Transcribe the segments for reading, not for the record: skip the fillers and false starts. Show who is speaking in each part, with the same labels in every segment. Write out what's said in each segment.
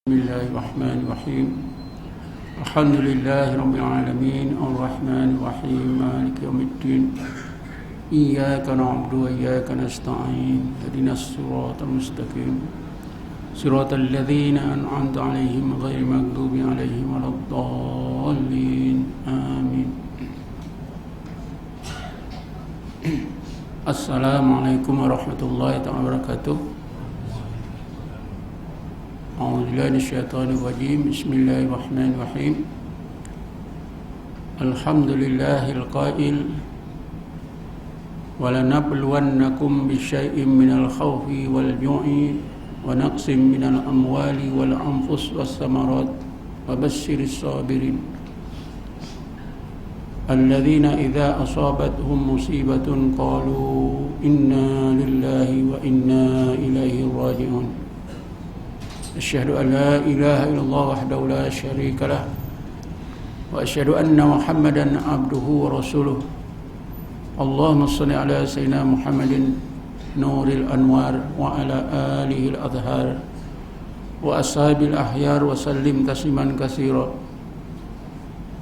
Speaker 1: Bismillahirrahmanirrahim. Alhamdulillahi rabbil alamin, arrahmanir rahim, maliki yaumiddin. Iyyaka na'budu wa iyyaka nasta'in. Ihdinas siratal mustaqim. Siratal ladzina an'amta 'alaihim ghairil maghdubi 'alaihim waladdallin. Amin. Assalamualaikum warahmatullahi wabarakatuh. A'udzubillahi minasyaitonir rajim. Bismillahirrahmanirrahim. Alhamdulillahil qail wa lanabluwannakum bisyai'in minal khawfi wal ju'i wa naqsin minal amwali wal anfus was samarat wa basyyiris sabirin alladzina idza asabatuhum musibatun qalu inna lillahi wa inna ilaihi raji'un. Asyhadu an la ilaha illallah wahdahu la syarika lah wa asyhadu anna Muhammadan abduhu wa rasuluh. Allahumma shalli ala sayyidina Muhammadin nuril anwar wa ala alihi al-adhhar wa ashabil ahyar wa sallim tasliman katsira.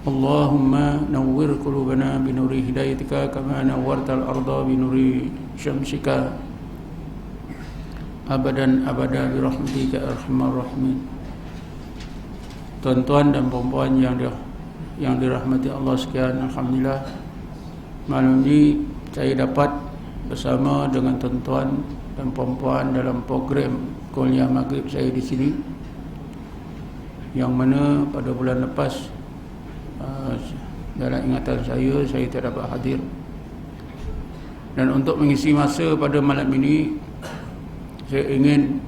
Speaker 1: Allahumma nawwir qulubana bi nuri hidayatika kama nawwartal arda bi nuri syamsika abadan abada bi rahmatika arhamar rahimin. Tuan-tuan dan puan-puan yang dirahmati Allah sekalian, alhamdulillah malam ini saya dapat bersama dengan tuan-tuan dan puan-puan dalam program kuliah maghrib saya di sini, yang mana pada bulan lepas dalam ingatan saya tidak dapat hadir, dan untuk mengisi masa pada malam ini saya ingin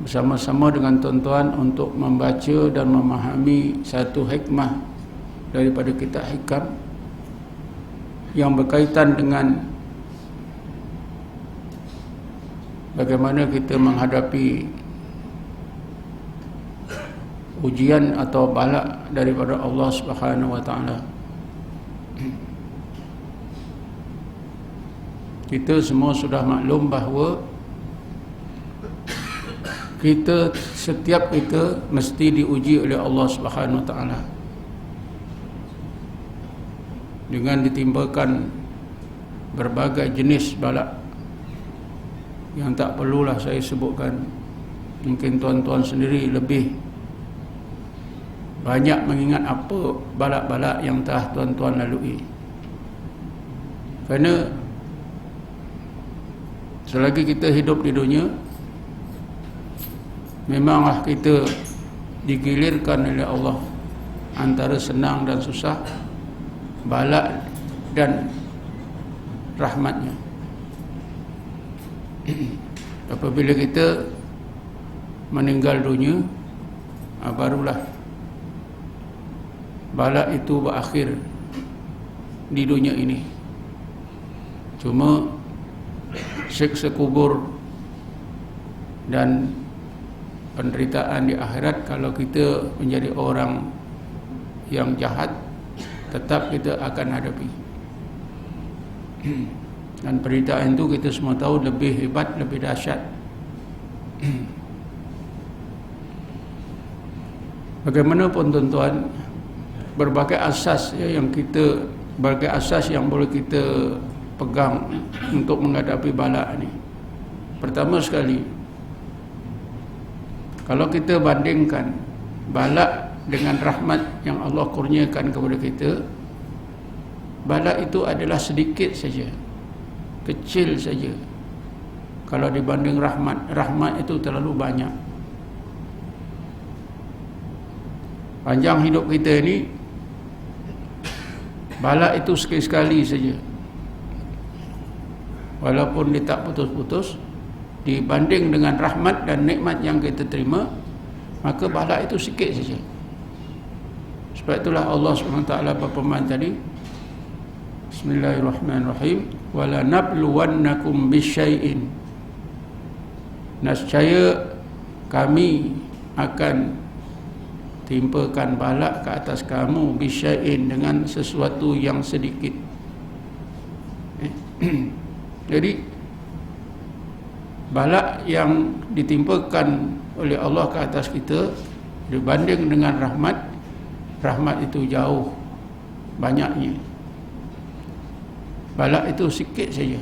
Speaker 1: bersama-sama dengan tuan-tuan untuk membaca dan memahami satu hikmah daripada kitab Hikam yang berkaitan dengan bagaimana kita menghadapi ujian atau bala daripada Allah Subhanahu wa taala. Kita semua sudah maklum bahawa setiap kita mesti diuji oleh Allah Subhanahu wa taala dengan ditimbakan berbagai jenis bala yang tak perlulah saya sebutkan. Mungkin tuan-tuan sendiri lebih banyak mengingat apa bala-bala yang telah tuan-tuan lalui. Kerana selagi kita hidup di dunia, memanglah kita digilirkan oleh Allah antara senang dan susah, bala dan rahmatnya. Apabila kita meninggal dunia, barulah bala itu berakhir di dunia ini. Cuma siksa kubur dan penderitaan di akhirat, kalau kita menjadi orang yang jahat, tetap kita akan hadapi. Dan penderitaan itu kita semua tahu lebih hebat, lebih dahsyat. Bagaimanapun tuan-tuan, berbagai asas yang boleh kita pegang untuk menghadapi bala ni. Pertama sekali, kalau kita bandingkan bala dengan rahmat yang Allah kurniakan kepada kita, bala itu adalah sedikit saja, kecil saja. Kalau dibanding rahmat itu terlalu banyak. Panjang hidup kita ini, bala itu sekali-sekali saja. Walaupun dia tak putus-putus, dibanding dengan rahmat dan nikmat yang kita terima, maka bala itu sikit saja. Sebab itulah Allah SWT berfirman tadi, Bismillahirrahmanirrahim, wala nabluwannakum bisyai'in, nescaya kami akan timpakan bala ke atas kamu, bisyai'in, dengan sesuatu yang sedikit. Jadi bala yang ditimpakan oleh Allah ke atas kita dibanding dengan rahmat itu jauh banyaknya. Bala itu sikit saja.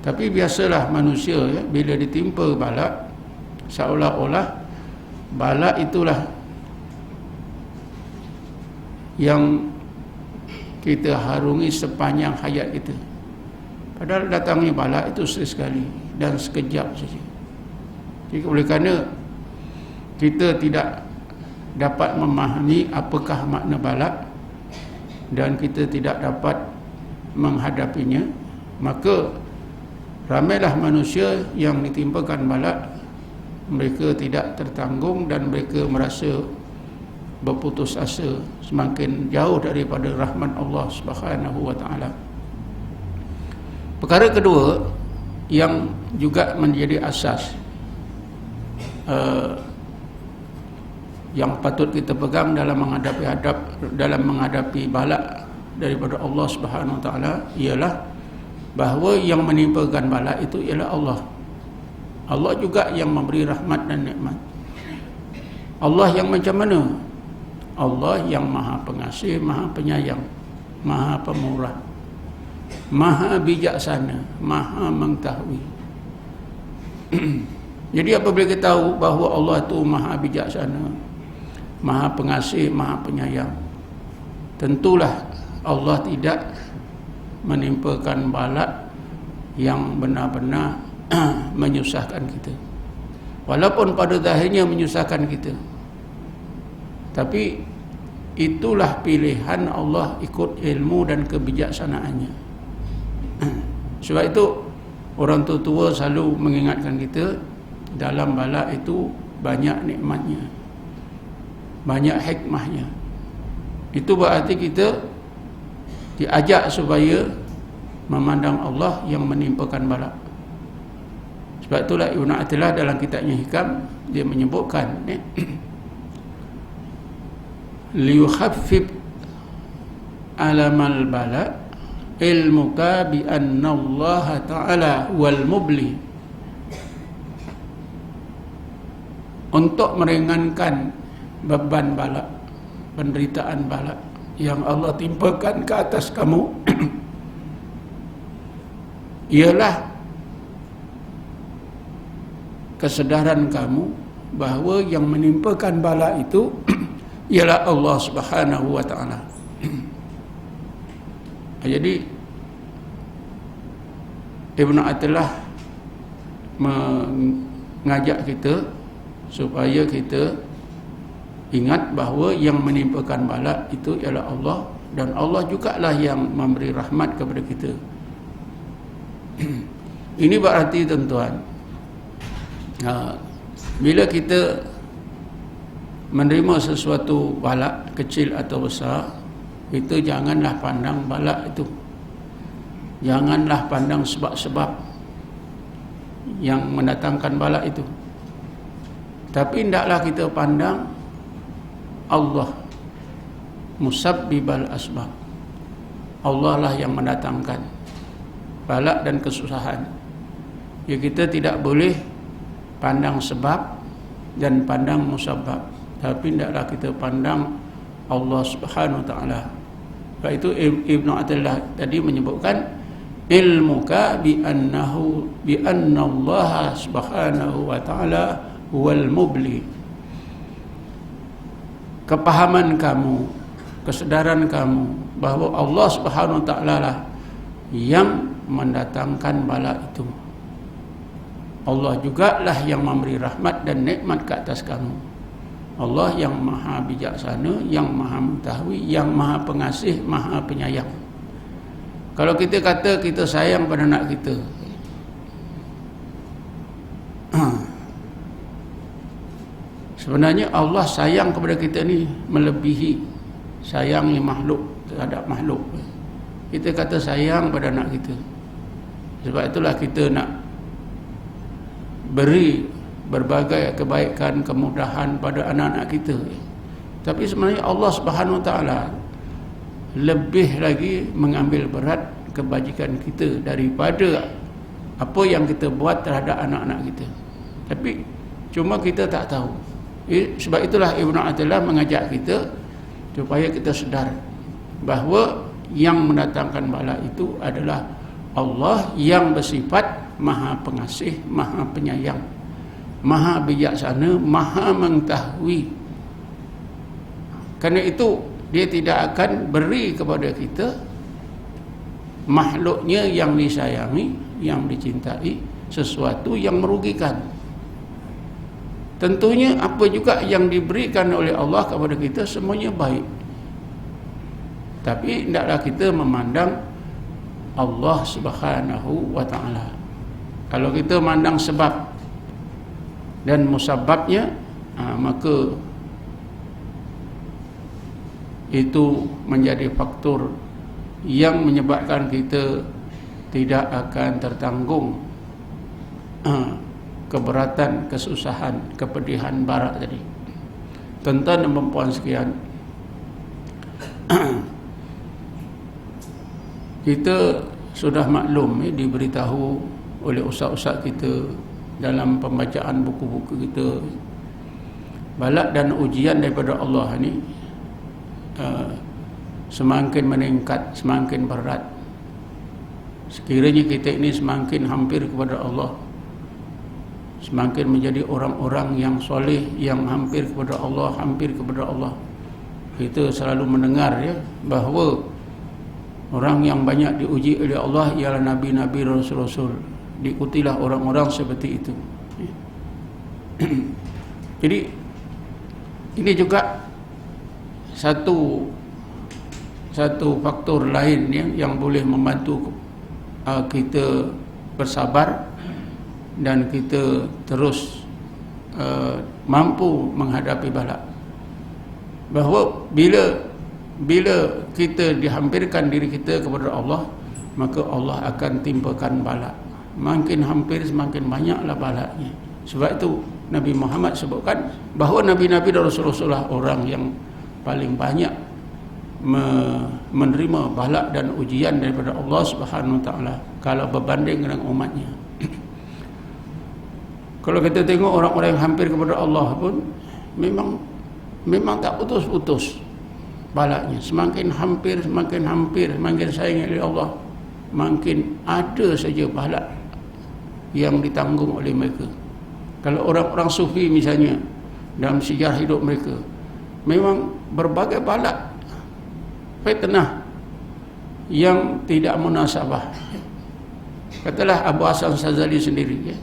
Speaker 1: Tapi biasalah manusia ya, bila ditimpa bala, seolah-olah bala itulah yang kita harungi sepanjang hayat kita. Padahal datangnya bala itu sekali dan sekejap saja. Jadi oleh kerana kita tidak dapat memahami apakah makna bala dan kita tidak dapat menghadapinya, maka ramailah manusia yang ditimpakan bala, mereka tidak tertanggung dan mereka merasa berputus asa, semakin jauh daripada rahmat Allah Subhanahu wa taala. Perkara kedua yang juga menjadi asas yang patut kita pegang dalam menghadapi bala daripada Allah Subhanahu wa taala ialah bahawa yang menimpakan bala itu ialah Allah. Allah juga yang memberi rahmat dan nikmat. Allah yang macam mana? Allah yang Maha Pengasih, Maha Penyayang, Maha Pemurah, Maha Bijaksana, Maha Mengetahui. Jadi apabila kita tahu bahawa Allah itu Maha Bijaksana, Maha Pengasih, Maha Penyayang, tentulah Allah tidak menimpakan bala yang benar-benar menyusahkan kita. Walaupun pada zahirnya menyusahkan kita, tapi itulah pilihan Allah ikut ilmu dan kebijaksanaannya. Sebab itu orang tua selalu mengingatkan kita, dalam bala itu banyak nikmatnya, banyak hikmahnya. Itu berarti kita diajak supaya memandang Allah yang menimpakan bala. Sebab itulah Ibn Athilah dalam kitabnya Hikam, dia menyebutkan liyukhaffif alamal bala ilmuka bi anna Allah ta'ala wal mubli. Untuk meringankan beban bala, penderitaan bala yang Allah timpakan ke atas kamu ialah kesedaran kamu bahawa yang menimpakan bala itu ialah Allah Subhanahu wa taala. Jadi Ibn Athilah mengajak kita supaya kita ingat bahawa yang menimpakan bala itu ialah Allah, dan Allah jugalah yang memberi rahmat kepada kita. Ini berarti tuan-tuan, bila kita menerima sesuatu bala kecil atau besar, itu janganlah pandang bala itu, janganlah pandang sebab-sebab yang mendatangkan bala itu, tapi hendaklah kita pandang Allah musabbibal asbab. Allah lah yang mendatangkan bala dan kesusahan. Ya, kita tidak boleh pandang sebab dan pandang musabbab, tapi hendaklah kita pandang Allah Subhanahu wa taala. Sebab itu Ibn Athilah tadi menyebutkan ilmuka bi anna Allah Subhanahu wa taala wal mubli. Kepahaman kamu, kesedaran kamu bahawa Allah Subhanahu wa taala lah yang mendatangkan bala itu. Allah jugalah yang memberi rahmat dan nikmat ke atas kamu. Allah yang Maha Bijaksana, yang Maha Mengetahui, yang Maha Pengasih, Maha Penyayang. Kalau kita kata kita sayang pada anak kita, sebenarnya Allah sayang kepada kita ni melebihi sayangnya makhluk terhadap makhluk. Kita kata sayang pada anak kita, sebab itulah kita nak beri berbagai kebaikan, kemudahan pada anak-anak kita. Tapi sebenarnya Allah Subhanahu wa taala lebih lagi mengambil berat kebajikan kita daripada apa yang kita buat terhadap anak-anak kita. Tapi Cuma kita tak tahu. Sebab itulah Ibnu Athaillah mengajak kita supaya kita sedar bahawa yang mendatangkan bala itu adalah Allah yang bersifat Maha Pengasih, Maha Penyayang, Maha Bijaksana, Maha Mengetahui. Kerana itu dia tidak akan beri kepada kita, makhluknya yang disayangi, yang dicintai, sesuatu yang merugikan. Tentunya apa juga yang diberikan oleh Allah kepada kita semuanya baik. Tapi hendaklah kita memandang Allah Subhanahu wa taala. Kalau kita memandang sebab dan musababnya, maka itu menjadi faktor yang menyebabkan kita tidak akan tertanggung keberatan, kesusahan, kepedihan barat tadi. Tuan-tuan dan puan sekalian, kita sudah maklum, diberitahu oleh ustaz-ustaz kita dalam pembacaan buku-buku kita, balak dan ujian daripada Allah ni semakin meningkat, semakin berat. Sekiranya kita ini semakin hampir kepada Allah, semakin menjadi orang-orang yang soleh, yang hampir kepada Allah, hampir kepada Allah. Kita selalu mendengar bahawa orang yang banyak diuji oleh Allah ialah Nabi-Nabi, Rasul-Rasul. Diikutilah orang-orang seperti itu. Jadi ini juga satu faktor lain yang boleh membantu kita bersabar dan kita terus mampu menghadapi bala. Bahawa bila kita dihampirkan diri kita kepada Allah, maka Allah akan timpakan bala. Makin hampir semakin banyaklah balanya. Sebab itu Nabi Muhammad sebutkan bahawa Nabi-Nabi dan Rasul-Rasulullah orang yang paling banyak menerima bala dan ujian daripada Allah Subhanahu wa taala kalau berbanding dengan umatnya. Kalau kita tengok orang-orang yang hampir kepada Allah pun memang tak putus-putus balanya. Semakin hampir, semakin sayang oleh Allah, makin ada saja bala yang ditanggung oleh mereka. Kalau orang-orang sufi misalnya, dalam sejarah hidup mereka, memang berbagai bala, fitnah yang tidak munasabah. Katalah Abu Hasan Sazali sendiri,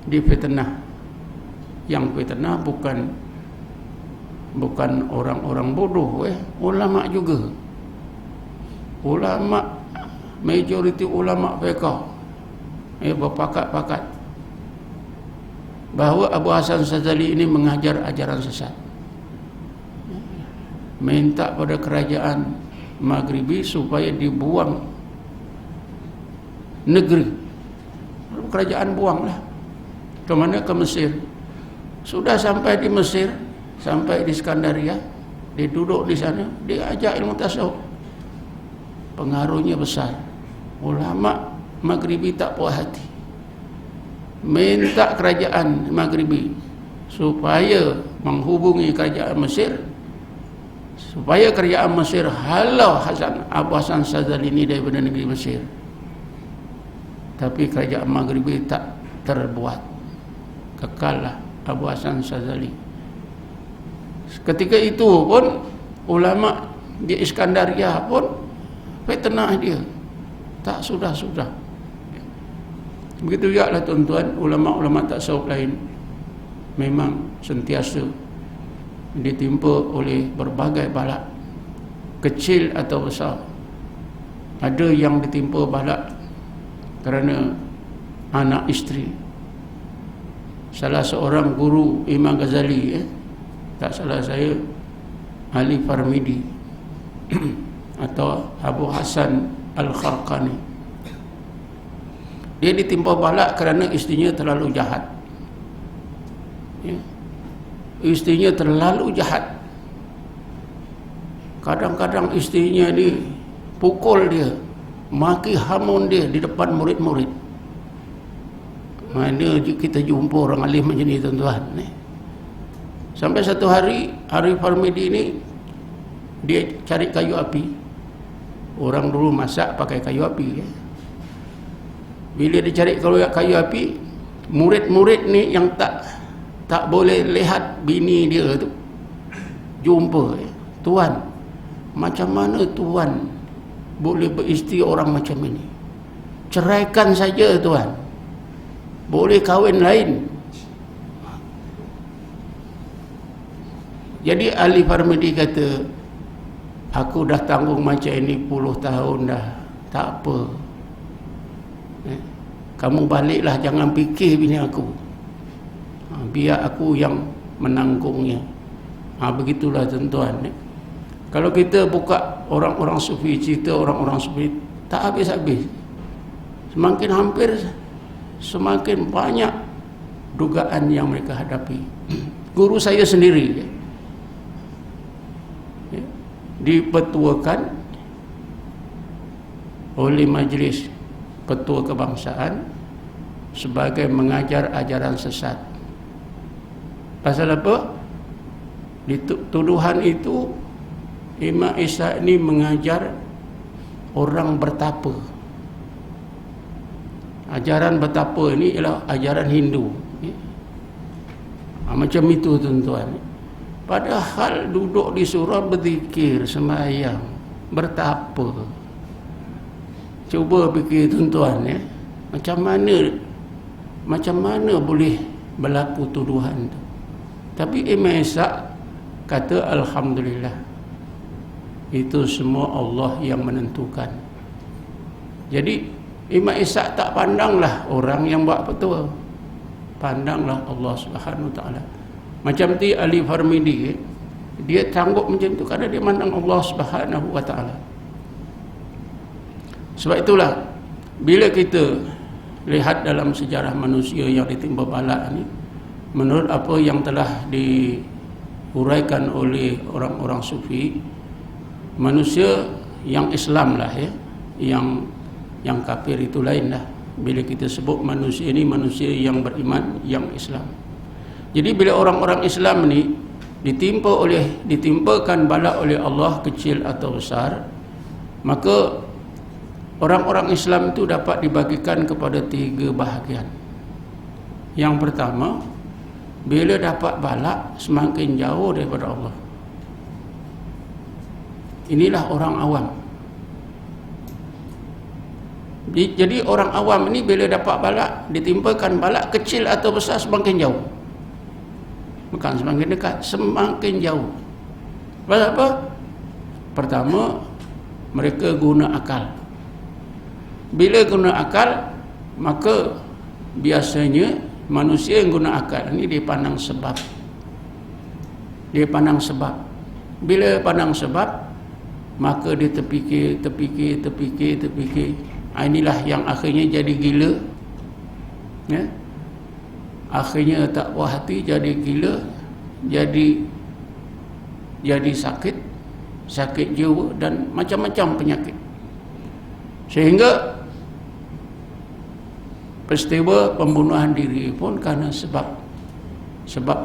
Speaker 1: difitnah. Yang fitnah bukan orang-orang bodoh, ulama juga. Ulama, majoriti ulama fiqh berpakat-pakat bahawa Abu Hasan Sazali ini mengajar ajaran sesat. Minta pada kerajaan Maghribi supaya dibuang negeri. Kerajaan buanglah. Ke mana? Ke Mesir. Sudah sampai di Mesir, sampai di Skandaria, dia duduk di sana, dia ajak ilmu tasawuf. Pengaruhnya besar. Ulama Maghribi tak puas hati, minta kerajaan Maghribi supaya menghubungi kerajaan Mesir, supaya kerajaan Mesir halau Abu Hasan Sazali ini daripada negeri Mesir. Tapi kerajaan Maghribi tak terbuat, kekallah Abu Hasan Sazali. Ketika itu pun ulama di Iskandaria pun fitnah dia, tak sudah-sudah. Begitu juga lah tuan-tuan, ulama-ulama tasawuf lain memang sentiasa ditimpa oleh berbagai bala, kecil atau besar. Ada yang ditimpa bala kerana anak isteri. Salah seorang guru Imam Ghazali, tak salah saya, Ali Farmidi atau Abu Hasan Al-Kharqani, dia ditimpa bala kerana istrinya terlalu jahat. Istrinya terlalu jahat. Kadang-kadang istrinya ni pukul dia, maki hamun dia di depan murid-murid. Mana kita jumpa orang alim macam ni tuan-tuan. Sampai satu hari Arif Parmedi ni dia cari kayu api. Orang dulu masak pakai kayu api. Bila dia cari kayu api, murid-murid ni yang tak boleh lihat bini dia tu jumpa, tuan, macam mana tuan boleh beristeri orang macam ini? Ceraikan saja tuan, boleh kahwin lain. Jadi Ali Parmedi kata, aku dah tanggung macam ini puluh tahun dah, tak apa. Kamu baliklah, jangan fikir bini aku. Biar aku yang menanggungnya. Begitulah tuan-tuan. Kalau kita buka orang-orang sufi, cerita orang-orang sufi, tak habis-habis. Semakin hampir, semakin banyak dugaan yang mereka hadapi. Guru saya sendiri dipetuakan oleh Majlis Petua Kebangsaan sebagai mengajar ajaran sesat. Pasal apa? Di tuduhan itu, Imam Ishaq ini mengajar orang bertapa. Ajaran bertapa ini ialah ajaran Hindu. Macam itu tuan-tuan. Padahal duduk di surau berzikir, sembahyang, bertapa. Cuba fikir tuan-tuan, macam mana boleh berlaku tuduhan tu. Tapi Imam Ishaq kata alhamdulillah, itu semua Allah yang menentukan. Jadi Imam Ishaq tak pandanglah orang yang buat petua, pandanglah Allah Subhanahu Wa Taala. Macam ti Ali Parmedi, dia sanggup macam tu kerana dia mandang Allah Subhanahu Wa Taala. Sebab itulah bila kita lihat dalam sejarah manusia yang ditimpa bala ni, menurut apa yang telah diuraikan oleh orang-orang sufi, manusia yang Islam lah yang kafir itu lain lah. Bila kita sebut manusia ini manusia yang beriman, yang Islam. Jadi bila orang-orang Islam ni ditimpakan bala oleh Allah, kecil atau besar, maka orang-orang Islam itu dapat dibagikan kepada 3 bahagian. Yang pertama, bila dapat bala semakin jauh daripada Allah. Inilah orang awam. Jadi orang awam ini bila dapat bala, ditimpakan bala kecil atau besar, semakin jauh. Bukan semakin dekat, semakin jauh. Pasal apa? Pertama, mereka guna akal. Bila guna akal, maka biasanya manusia yang guna akal ini dia pandang sebab. Dia pandang sebab. Bila pandang sebab, maka dia terfikir. Inilah yang akhirnya jadi gila. Ya? Akhirnya tak puas hati, jadi gila, jadi sakit jiwa dan macam-macam penyakit. Sehingga peristiwa pembunuhan diri pun kerana sebab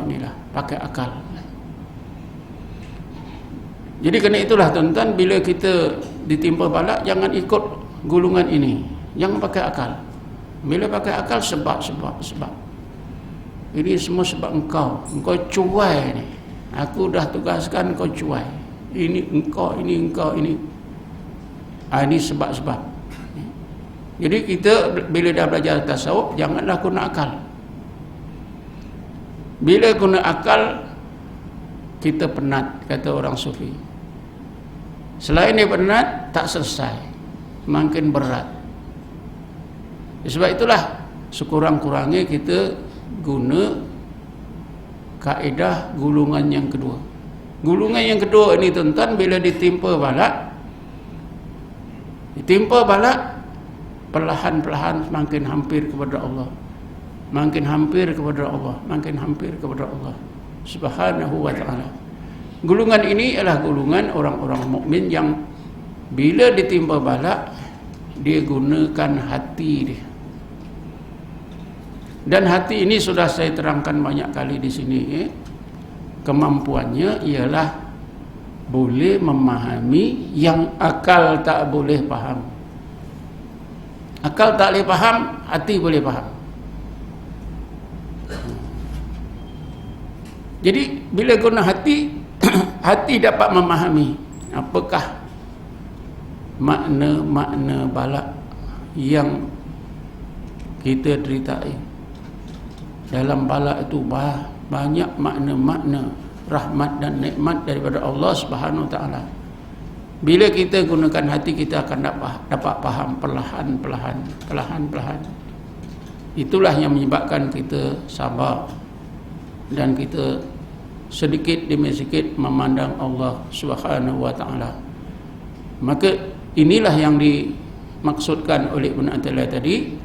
Speaker 1: inilah, pakai akal. Jadi kerana itulah tuan-tuan, bila kita ditimpa bala, jangan ikut gulungan ini, jangan pakai akal. Bila pakai akal, sebab. Ini semua sebab engkau cuai ni. Aku dah tugaskan kau cuai. Ini engkau. Ini sebab. Jadi kita bila dah belajar tasawuf, janganlah guna akal. Bila guna akal, kita penat, kata orang sufi. Selain dia penat, tak selesai, makin berat. Sebab itulah sekurang-kurangnya kita guna kaedah gulungan yang kedua. Gulungan yang kedua ini tuan-tuan, bila ditimpa bala, perlahan-perlahan semakin hampir kepada Allah, makin hampir kepada Allah Subhanahu Wa Taala. Gulungan ini adalah gulungan orang-orang mukmin yang bila ditimpa bala, dia gunakan hati dia. Dan hati ini sudah saya terangkan banyak kali di sini. Kemampuannya ialah boleh memahami yang akal tak boleh faham. Akal tak boleh faham, hati boleh faham. Jadi bila guna hati, hati dapat memahami apakah makna-makna balak yang kita deritai. Dalam balak itu banyak makna-makna rahmat dan nikmat daripada Allah Subhanahu Wa Taala. Bila kita gunakan hati, kita akan dapat faham perlahan-lahan. Itulah yang menyebabkan kita sabar dan kita sedikit demi sedikit memandang Allah Subhanahu Wa Taala. Maka inilah yang dimaksudkan oleh Ibn Athaillah tadi,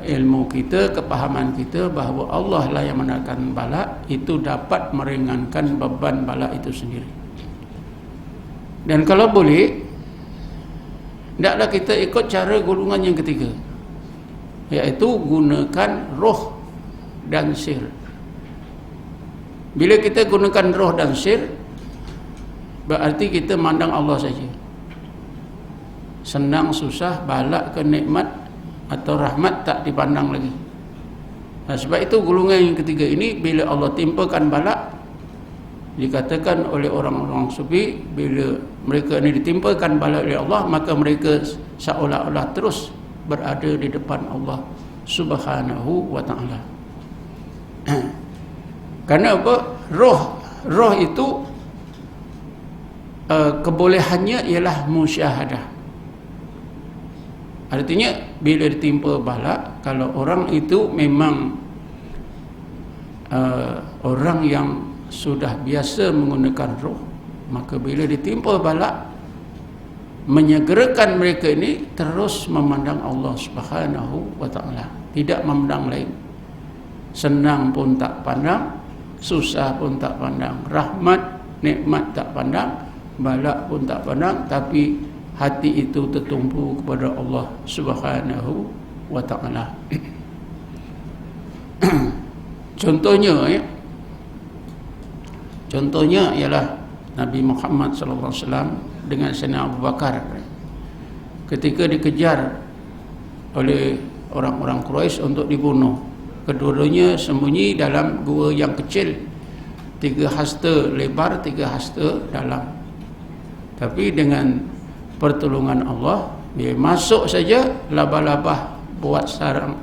Speaker 1: ilmu kita, kepahaman kita bahawa Allah lah yang mendatangkan balak, itu dapat meringankan beban balak itu sendiri. Dan kalau boleh, hendaklah kita ikut cara golongan yang ketiga, iaitu gunakan roh dan sir. Bila kita gunakan roh dan sir, berarti kita mandang Allah saja. Senang susah, balak ke nikmat atau rahmat tak dipandang lagi. Sebab itu golongan yang ketiga ini, bila Allah timpakan balak, dikatakan oleh orang-orang sufi, bila mereka ini ditimpakan balak oleh Allah, maka mereka seolah-olah terus berada di depan Allah Subhanahu Wa Taala. Kerana apa? Roh itu kebolehannya ialah musyahadah. Artinya bila ditimpa balak, kalau orang itu memang orang yang sudah biasa menggunakan roh, maka bila ditimpa balak, menyegerakan mereka ini terus memandang Allah Subhanahu Wa Taala, tidak memandang lain. Senang pun tak pandang, susah pun tak pandang, rahmat, nikmat tak pandang, balak pun tak pandang, tapi hati itu tertumpu kepada Allah Subhanahu Wa Taala. Contohnya ialah Nabi Muhammad sallallahu alaihi wasallam dengan Sayyidina Abu Bakar ketika dikejar oleh orang-orang Quraisy untuk dibunuh. Kedua-duanya sembunyi dalam gua yang kecil, 3 hasta lebar, 3 hasta dalam. Tapi dengan pertolongan Allah, dia masuk saja, labah-labah buat sarang,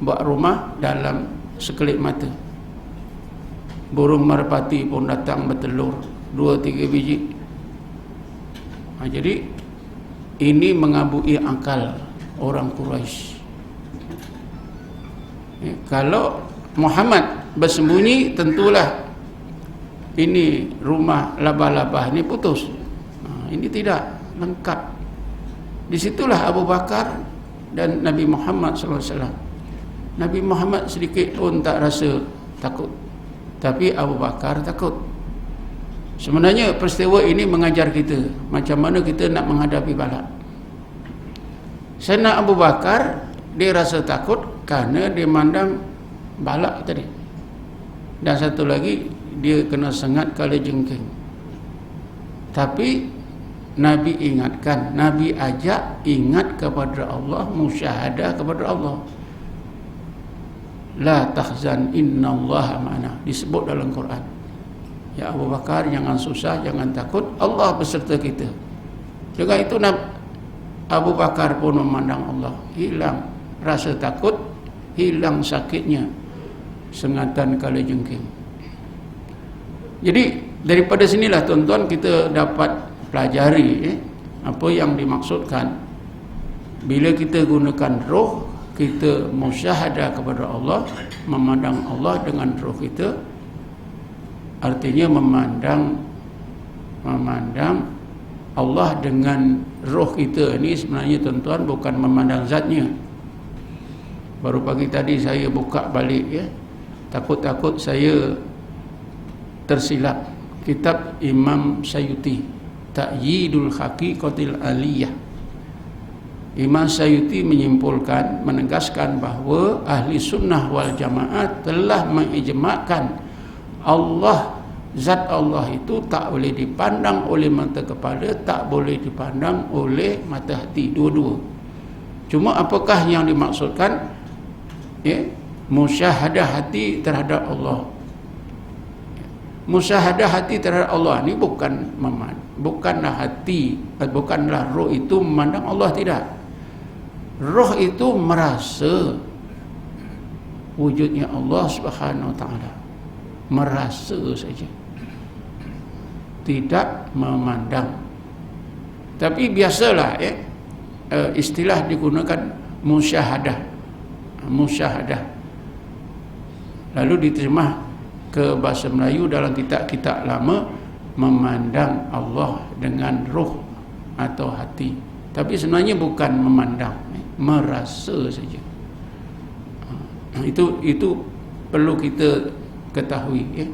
Speaker 1: buat rumah dalam sekelip mata. Burung merpati pun datang bertelur 2-3 biji. Jadi ini mengabui akal orang Quraisy. Kalau Muhammad bersembunyi, tentulah ini rumah labah-labah ini putus. Ini tidak lengkap. Disitulah Abu Bakar dan Nabi Muhammad SAW. Nabi Muhammad sedikit pun tak rasa takut, tapi Abu Bakar takut. Sebenarnya peristiwa ini mengajar kita macam mana kita nak menghadapi balak. Sayyidina Abu Bakar, dia rasa takut kerana dia mandang balak tadi. Dan satu lagi, dia kena sengat kala jengking. Tapi Nabi ingatkan, Nabi ajak ingat kepada Allah, musyahadah kepada Allah. La tahzan innallaha ma'ana, disebut dalam Quran. Ya Abu Bakar, jangan susah, jangan takut, Allah beserta kita. Dengan itu Abu Bakar pun memandang Allah, hilang rasa takut, hilang sakitnya sengatan kala jengking. Jadi daripada sinilah tuan-tuan kita dapat pelajari apa yang dimaksudkan bila kita gunakan roh, kita musyahadah kepada Allah, memandang Allah dengan roh kita. Artinya memandang Allah dengan roh kita ini sebenarnya tuan-tuan bukan memandang zatnya. Baru pagi tadi saya buka balik, takut-takut saya tersilap kitab Imam Sayyuti, Ta'yidul Haqiqatil Aliyah. Imam Sayyuti menyimpulkan, menegaskan bahawa ahli sunnah wal jamaah telah mengijma'kan Allah, zat Allah itu tak boleh dipandang oleh mata kepala, tak boleh dipandang oleh mata hati, dua-dua. Cuma apakah yang dimaksudkan? Musyahadah hati terhadap Allah. Musyahadah hati terhadap Allah ni bukanlah hati, bukanlah roh itu memandang Allah, tidak. Roh itu merasa wujudnya Allah Subhanahu wa taala, merasa saja, tidak memandang. Tapi biasalah istilah digunakan musyahadah, lalu diterjemah ke bahasa Melayu dalam kitab-kitab lama, memandang Allah dengan roh atau hati. Tapi sebenarnya bukan memandang, merasa saja. Itu perlu kita ketahui,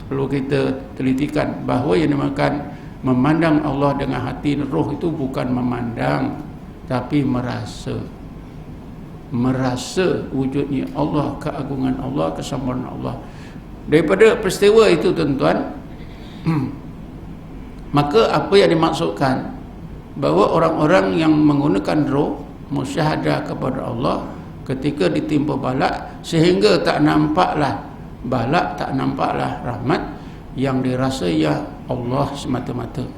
Speaker 1: perlu kita telitikan bahawa yang dinamakan memandang Allah dengan hati dan roh itu bukan memandang, tapi merasa wujudnya Allah, keagungan Allah, kesempurnaan Allah. Daripada peristiwa itu, tuan-tuan, maka apa yang dimaksudkan bahawa orang-orang yang menggunakan roh musyahadah kepada Allah ketika ditimpa balak, sehingga tak nampaklah balak, tak nampaklah rahmat, yang dirasa ya Allah semata-mata.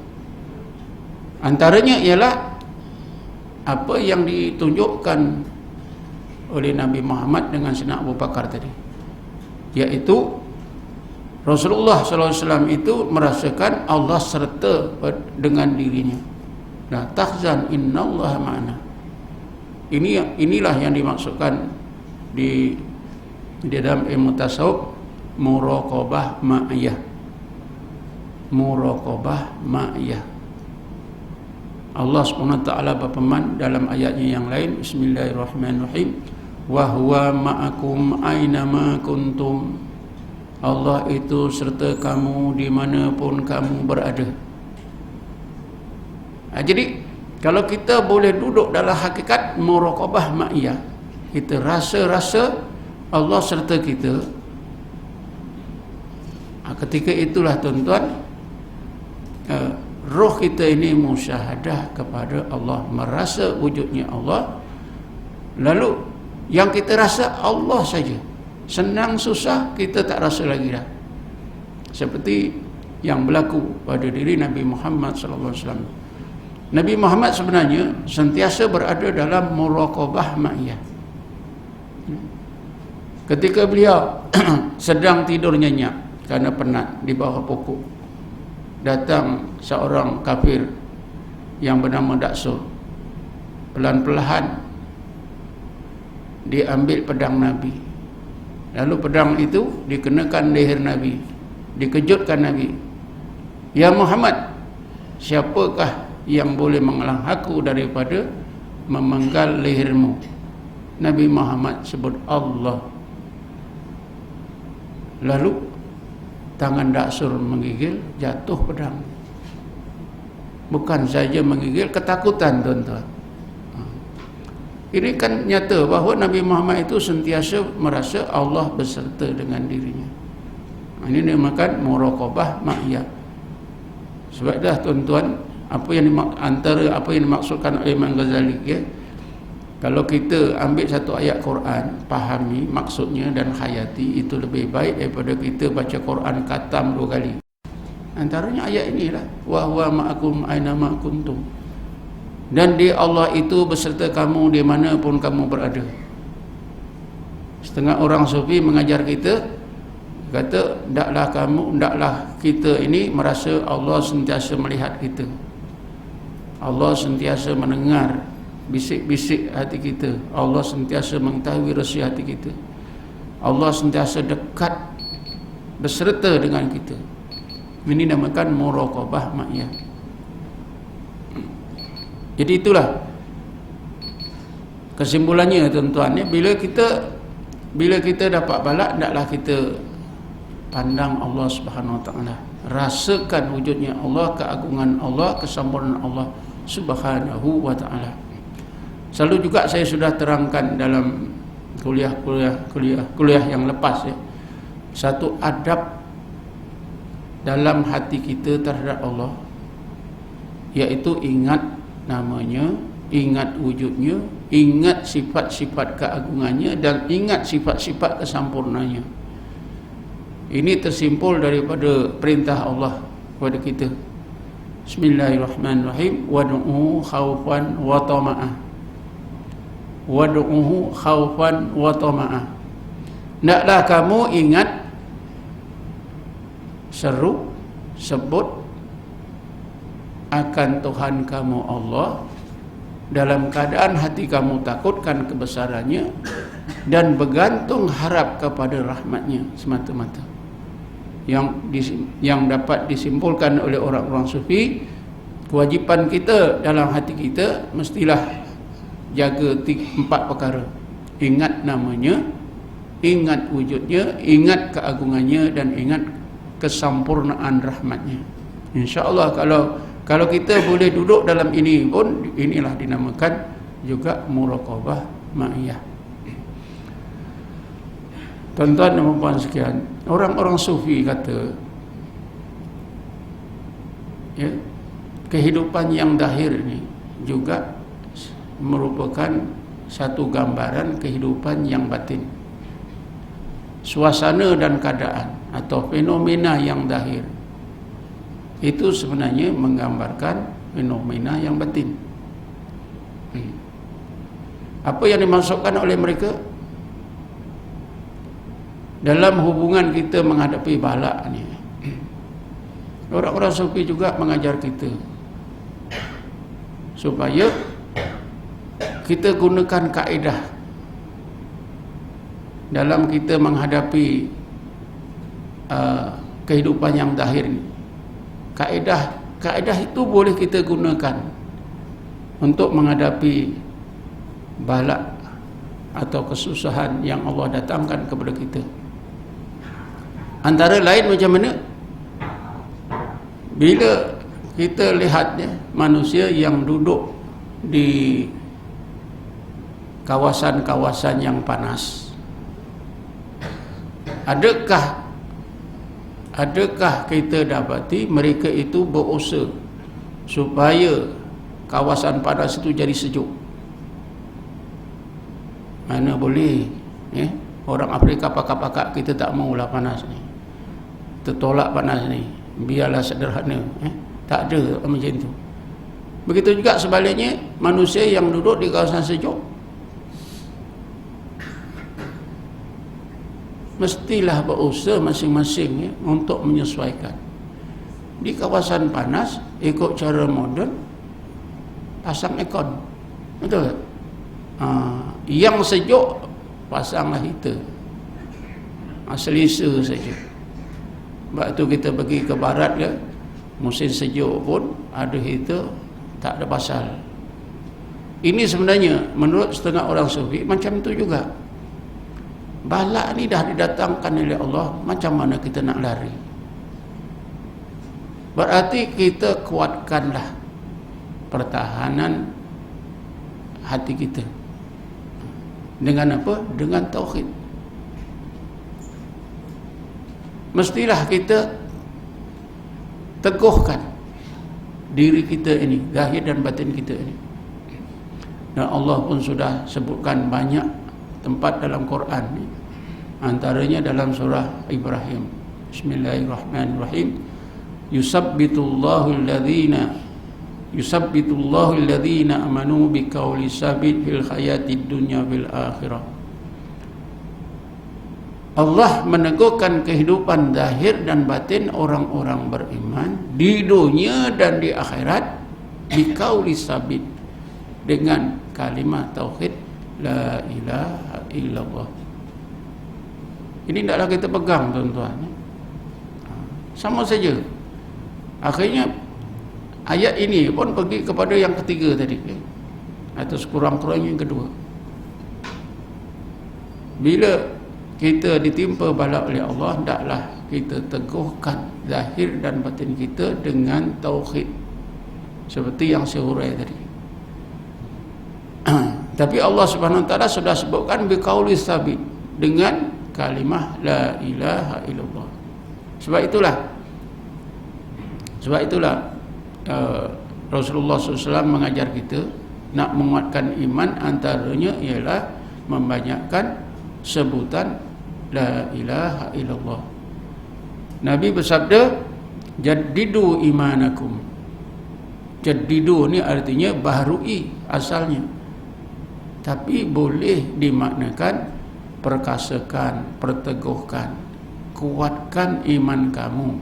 Speaker 1: Antaranya ialah apa yang ditunjukkan oleh Nabi Muhammad dengan Sayyidina Abu Bakar tadi, iaitu Rasulullah SAW itu merasakan Allah serta dengan dirinya. La tahzan innallaha ma'ana. Inilah yang dimaksudkan di dalam ilmu tasawuf, muraqabah ma'iyah. Muraqabah ma'iyah. Allah SWT berfirman dalam ayatnya yang lain, Bismillahirrahmanirrahim, wa huwa ma'akum aina ma kuntum. Allah itu serta kamu dimanapun kamu berada. Jadi kalau kita boleh duduk dalam hakikat muraqabah ma'iyah, kita rasa Allah serta kita, ketika itulah, tuan-tuan, roh kita ini musyahadah kepada Allah, merasa wujudnya Allah. Lalu yang kita rasa Allah saja. Senang susah kita tak rasa lagi dah. Seperti yang berlaku pada diri Nabi Muhammad sallallahu alaihi wasallam. Nabi Muhammad sebenarnya sentiasa berada dalam muraqabah ma'iyah. Ketika beliau sedang tidur nyenyak kerana penat di bawah pokok, datang seorang kafir yang bernama Daksur. Pelan-pelan dia ambil pedang Nabi, lalu pedang itu dikenakan leher Nabi, dikejutkan Nabi. Ya Muhammad, siapakah yang boleh menghalang aku daripada memenggal lehermu? Nabi Muhammad sebut Allah. Lalu tangan Daksur menggigil, jatuh pedang. Bukan saja menggigil, ketakutan, tuan-tuan. Ini kan nyata bahawa Nabi Muhammad itu sentiasa merasa Allah beserta dengan dirinya. Ini dinamakan muraqabah ma'iyah. Sebab dah, tuan-tuan, antara apa yang dimaksudkan oleh Imam Ghazali, kalau kita ambil satu ayat Quran, fahami maksudnya dan hayati, itu lebih baik daripada kita baca Quran khatam 2 kali. Antaranya ayat inilah, wa huwa ma'akum aina ma kuntum. Dan dia Allah itu beserta kamu di mana pun kamu berada. Setengah orang sufi mengajar kita, kata ndaklah kita ini merasa Allah sentiasa melihat kita, Allah sentiasa mendengar bisik-bisik hati kita, Allah sentiasa mengetahui rahsia hati kita, Allah sentiasa dekat beserta dengan kita. Ini namakan muraqabah ma'iyah. Jadi itulah kesimpulannya, tuan-tuan, bila kita dapat balak, hendaklah kita pandang Allah Subhanahu wa taala, rasakan wujudnya Allah, keagungan Allah, kesempurnaan Allah Subhanahu wa taala. Selalu juga saya sudah terangkan dalam kuliah yang lepas ya. Satu adab dalam hati kita terhadap Allah, iaitu ingat namanya, ingat wujudnya, ingat sifat-sifat keagungannya, dan ingat sifat-sifat kesempurnanya. Ini tersimpul daripada perintah Allah kepada kita. Bismillahirrahmanirrahim. Wad'uhu khaufan wa tama'ah. Wad'uhu khaufan wa tama'ah. Hendaklah kamu ingat, seru, sebut akan Tuhan kamu Allah dalam keadaan hati kamu takutkan kebesarannya dan bergantung harap kepada rahmatnya semata-mata. Yang dapat disimpulkan oleh orang-orang sufi, kewajipan kita dalam hati kita mestilah jaga 4 perkara. Ingat namanya, ingat wujudnya, ingat keagungannya, dan ingat kesempurnaan rahmatnya. InsyaAllah kalau kita boleh duduk dalam ini pun, inilah dinamakan juga muraqabah ma'iyah. Tuan-tuan dan puan sekalian, orang-orang sufi kata ya, kehidupan yang zahir ini juga merupakan satu gambaran kehidupan yang batin. Suasana dan keadaan atau fenomena yang zahir itu sebenarnya menggambarkan fenomena yang batin. Apa yang dimasukkan oleh mereka dalam hubungan kita menghadapi bala ni, orang-orang sufi juga mengajar kita supaya kita gunakan kaedah dalam kita menghadapi kehidupan yang zahir ini. Kaedah itu boleh kita gunakan untuk menghadapi bala atau kesusahan yang Allah datangkan kepada kita. Antara lain macam mana? Bila kita lihatnya manusia yang duduk di kawasan-kawasan yang panas, adakah kita dapati mereka itu berusaha supaya kawasan panas itu jadi sejuk? Mana boleh orang Afrika pakak-pakak kita tak maulah panas ni, tertolak panas ni, biarlah sederhana. Tak ada macam tu. Begitu juga sebaliknya, manusia yang duduk di kawasan sejuk mestilah berusaha masing-masing untuk menyesuaikan. Di kawasan panas, ikut cara moden, pasang aircon. Betul tak? Yang sejuk, pasanglah heater. Selesa saja. Sebab tu kita pergi ke barat ke, musim sejuk pun ada heater, tak ada pasal. Ini sebenarnya menurut setengah orang sufi macam tu juga. Bala ni dah didatangkan oleh Allah, macam mana kita nak lari? Berarti kita kuatkanlah pertahanan hati kita. Dengan apa? Dengan tauhid. Mestilah kita teguhkan diri kita ini, zahir dan batin kita ini. Dan Allah pun sudah sebutkan banyak tempat dalam Quran ni. Antaranya dalam surah Ibrahim. Bismillahirrahmanirrahim. Yusabbitullahu alladhina amanu biqauli sabit fil hayatid dunya fil akhirah. Allah meneguhkan kehidupan zahir dan batin orang-orang beriman di dunia dan di akhirat biqauli sabit, dengan kalimat tauhid la ilaha illallah. Ini tidaklah kita pegang, tuan-tuan. Sama saja. Akhirnya ayat ini pun pergi kepada yang ketiga tadi, atau sekurang-kurangnya yang kedua. Bila kita ditimpa bala oleh Allah, hendaklah kita teguhkan zahir dan batin kita dengan tauhid, seperti yang saya hurai tadi. Tapi Allah Subhanahu wa taala sudah sebutkan biqauli sabit, dengan kalimah la ilaha illallah. Sebab itulah Rasulullah SAW mengajar kita nak menguatkan iman, antaranya ialah membanyakkan sebutan la ilaha illallah. Nabi bersabda, jaddidu imanakum. Jaddidu ni artinya baharui asalnya, tapi boleh dimaknakan perkasakan, perteguhkan, kuatkan iman kamu.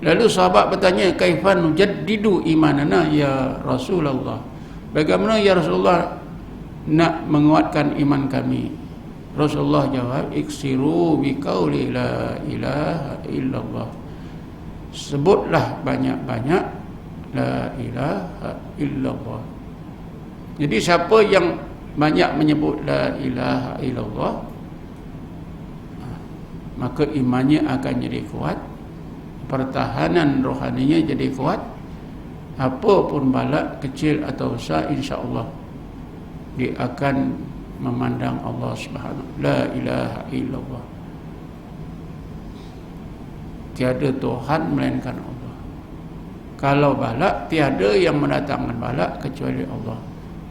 Speaker 1: Lalu sahabat bertanya, kaifan nujaddidu imanana ya Rasulullah? Bagaimana ya Rasulullah nak menguatkan iman kami? Rasulullah jawab, iksiru biqauli la ilaha illallah. Sebutlah banyak-banyak la ilaha illallah. Jadi siapa yang banyak menyebut la ilaha illallah, maka imannya akan jadi kuat, pertahanan rohaninya jadi kuat. Apa pun bala kecil atau besar, insya-Allah dia akan memandang Allah Subhanahu. La ilaha illallah, tiada Tuhan melainkan Allah. Kalau bala, tiada yang mendatangkan bala kecuali Allah.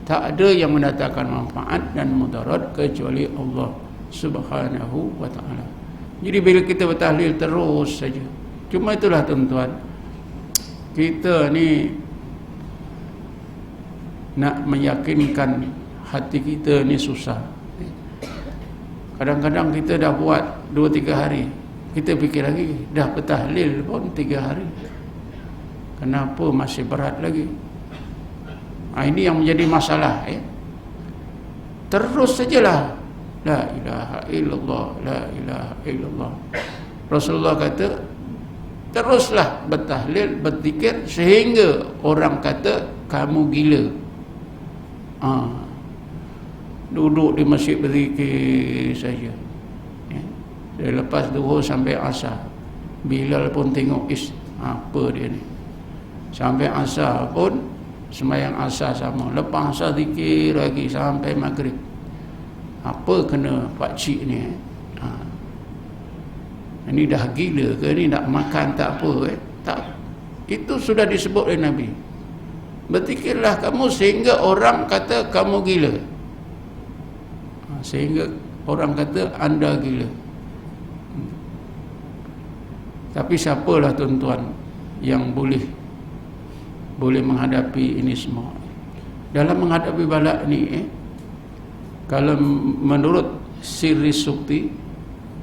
Speaker 1: Tak ada yang mendatangkan manfaat dan mudarat kecuali Allah Subhanahu wa taala. Jadi bila kita bertahlil terus saja. Cuma itulah tuan-tuan, kita ni nak meyakinkan hati kita ni susah. Kadang-kadang kita dah buat 2-3 hari, kita fikir lagi, dah bertahlil pun 3 hari, kenapa masih berat lagi? Ini yang menjadi masalah. Terus sajalah la ilaha illallah, la ilaha illallah. Rasulullah kata, teruslah bertahlil, berzikir sehingga orang kata kamu gila. Duduk di masjid berzikir saja, dari lepas zuhur sampai asar. Bilal pun tengok, apa dia ni, sampai asar pun sembahyang asar sama, lepas asar zikir lagi sampai maghrib. Apa kena pak cik ni? Ini dah gila ke ni, nak makan tak apa? Tak. Itu sudah disebut oleh Nabi. Berzikirlah kamu sehingga orang kata kamu gila, sehingga orang kata anda gila. Tapi siapalah tuan-tuan yang boleh menghadapi ini semua? Dalam menghadapi bala ni, kalau menurut Siri Sukti,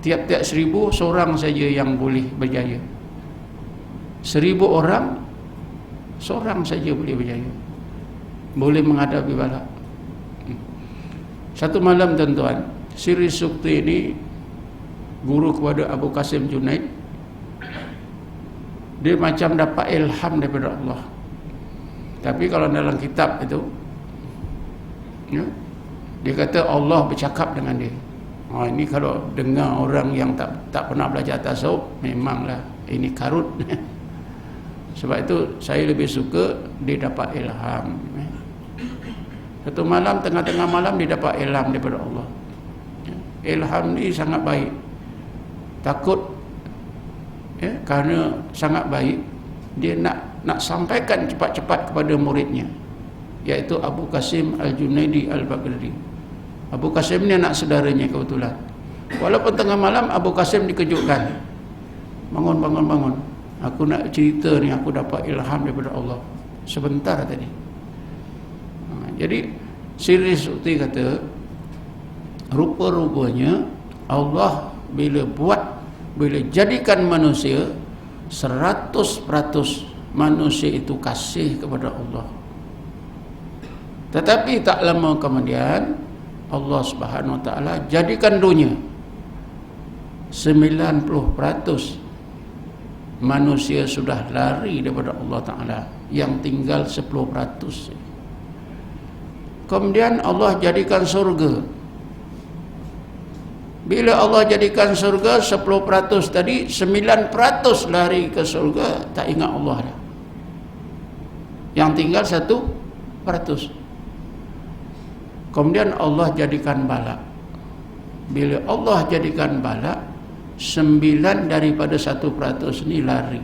Speaker 1: tiap-tiap 1000 seorang saja yang boleh berjaya. 1000 orang, seorang saja boleh berjaya, boleh menghadapi bala. Satu malam tuan-tuan, Siri Sukti ini guru kepada Abu Qasim Junaid. Dia macam dapat ilham daripada Allah. Tapi kalau dalam kitab itu, dia kata Allah bercakap dengan dia. Ini kalau dengar orang yang tak pernah belajar tasawuf, memanglah ini karut. Sebab itu saya lebih suka dia dapat ilham. Satu malam, tengah-tengah malam, dia dapat ilham daripada Allah. Ilham ni sangat baik. Takut, kerana sangat baik, dia nak sampaikan cepat-cepat kepada muridnya, iaitu Abu Qasim Al-Junaidi Al-Baghdadi. Abu Qasim ni anak saudaranya kebetulan. Walaupun tengah malam, Abu Qasim dikejutkan. Bangun. Aku nak cerita ni, aku dapat ilham daripada Allah sebentar tadi. Jadi Siri Sukti kata, rupa-rupanya Allah bila jadikan manusia, 100% manusia itu kasih kepada Allah. Tetapi tak lama kemudian Allah Subhanahu wa taala jadikan dunia 90% manusia sudah lari daripada Allah taala, yang tinggal 10%. Kemudian Allah jadikan surga. Bila Allah jadikan surga 10% tadi, 9% lari ke surga, tak ingat Allah dah. Yang tinggal 1%. Kemudian Allah jadikan bala. Bila Allah jadikan bala, 9 daripada 1% ni lari.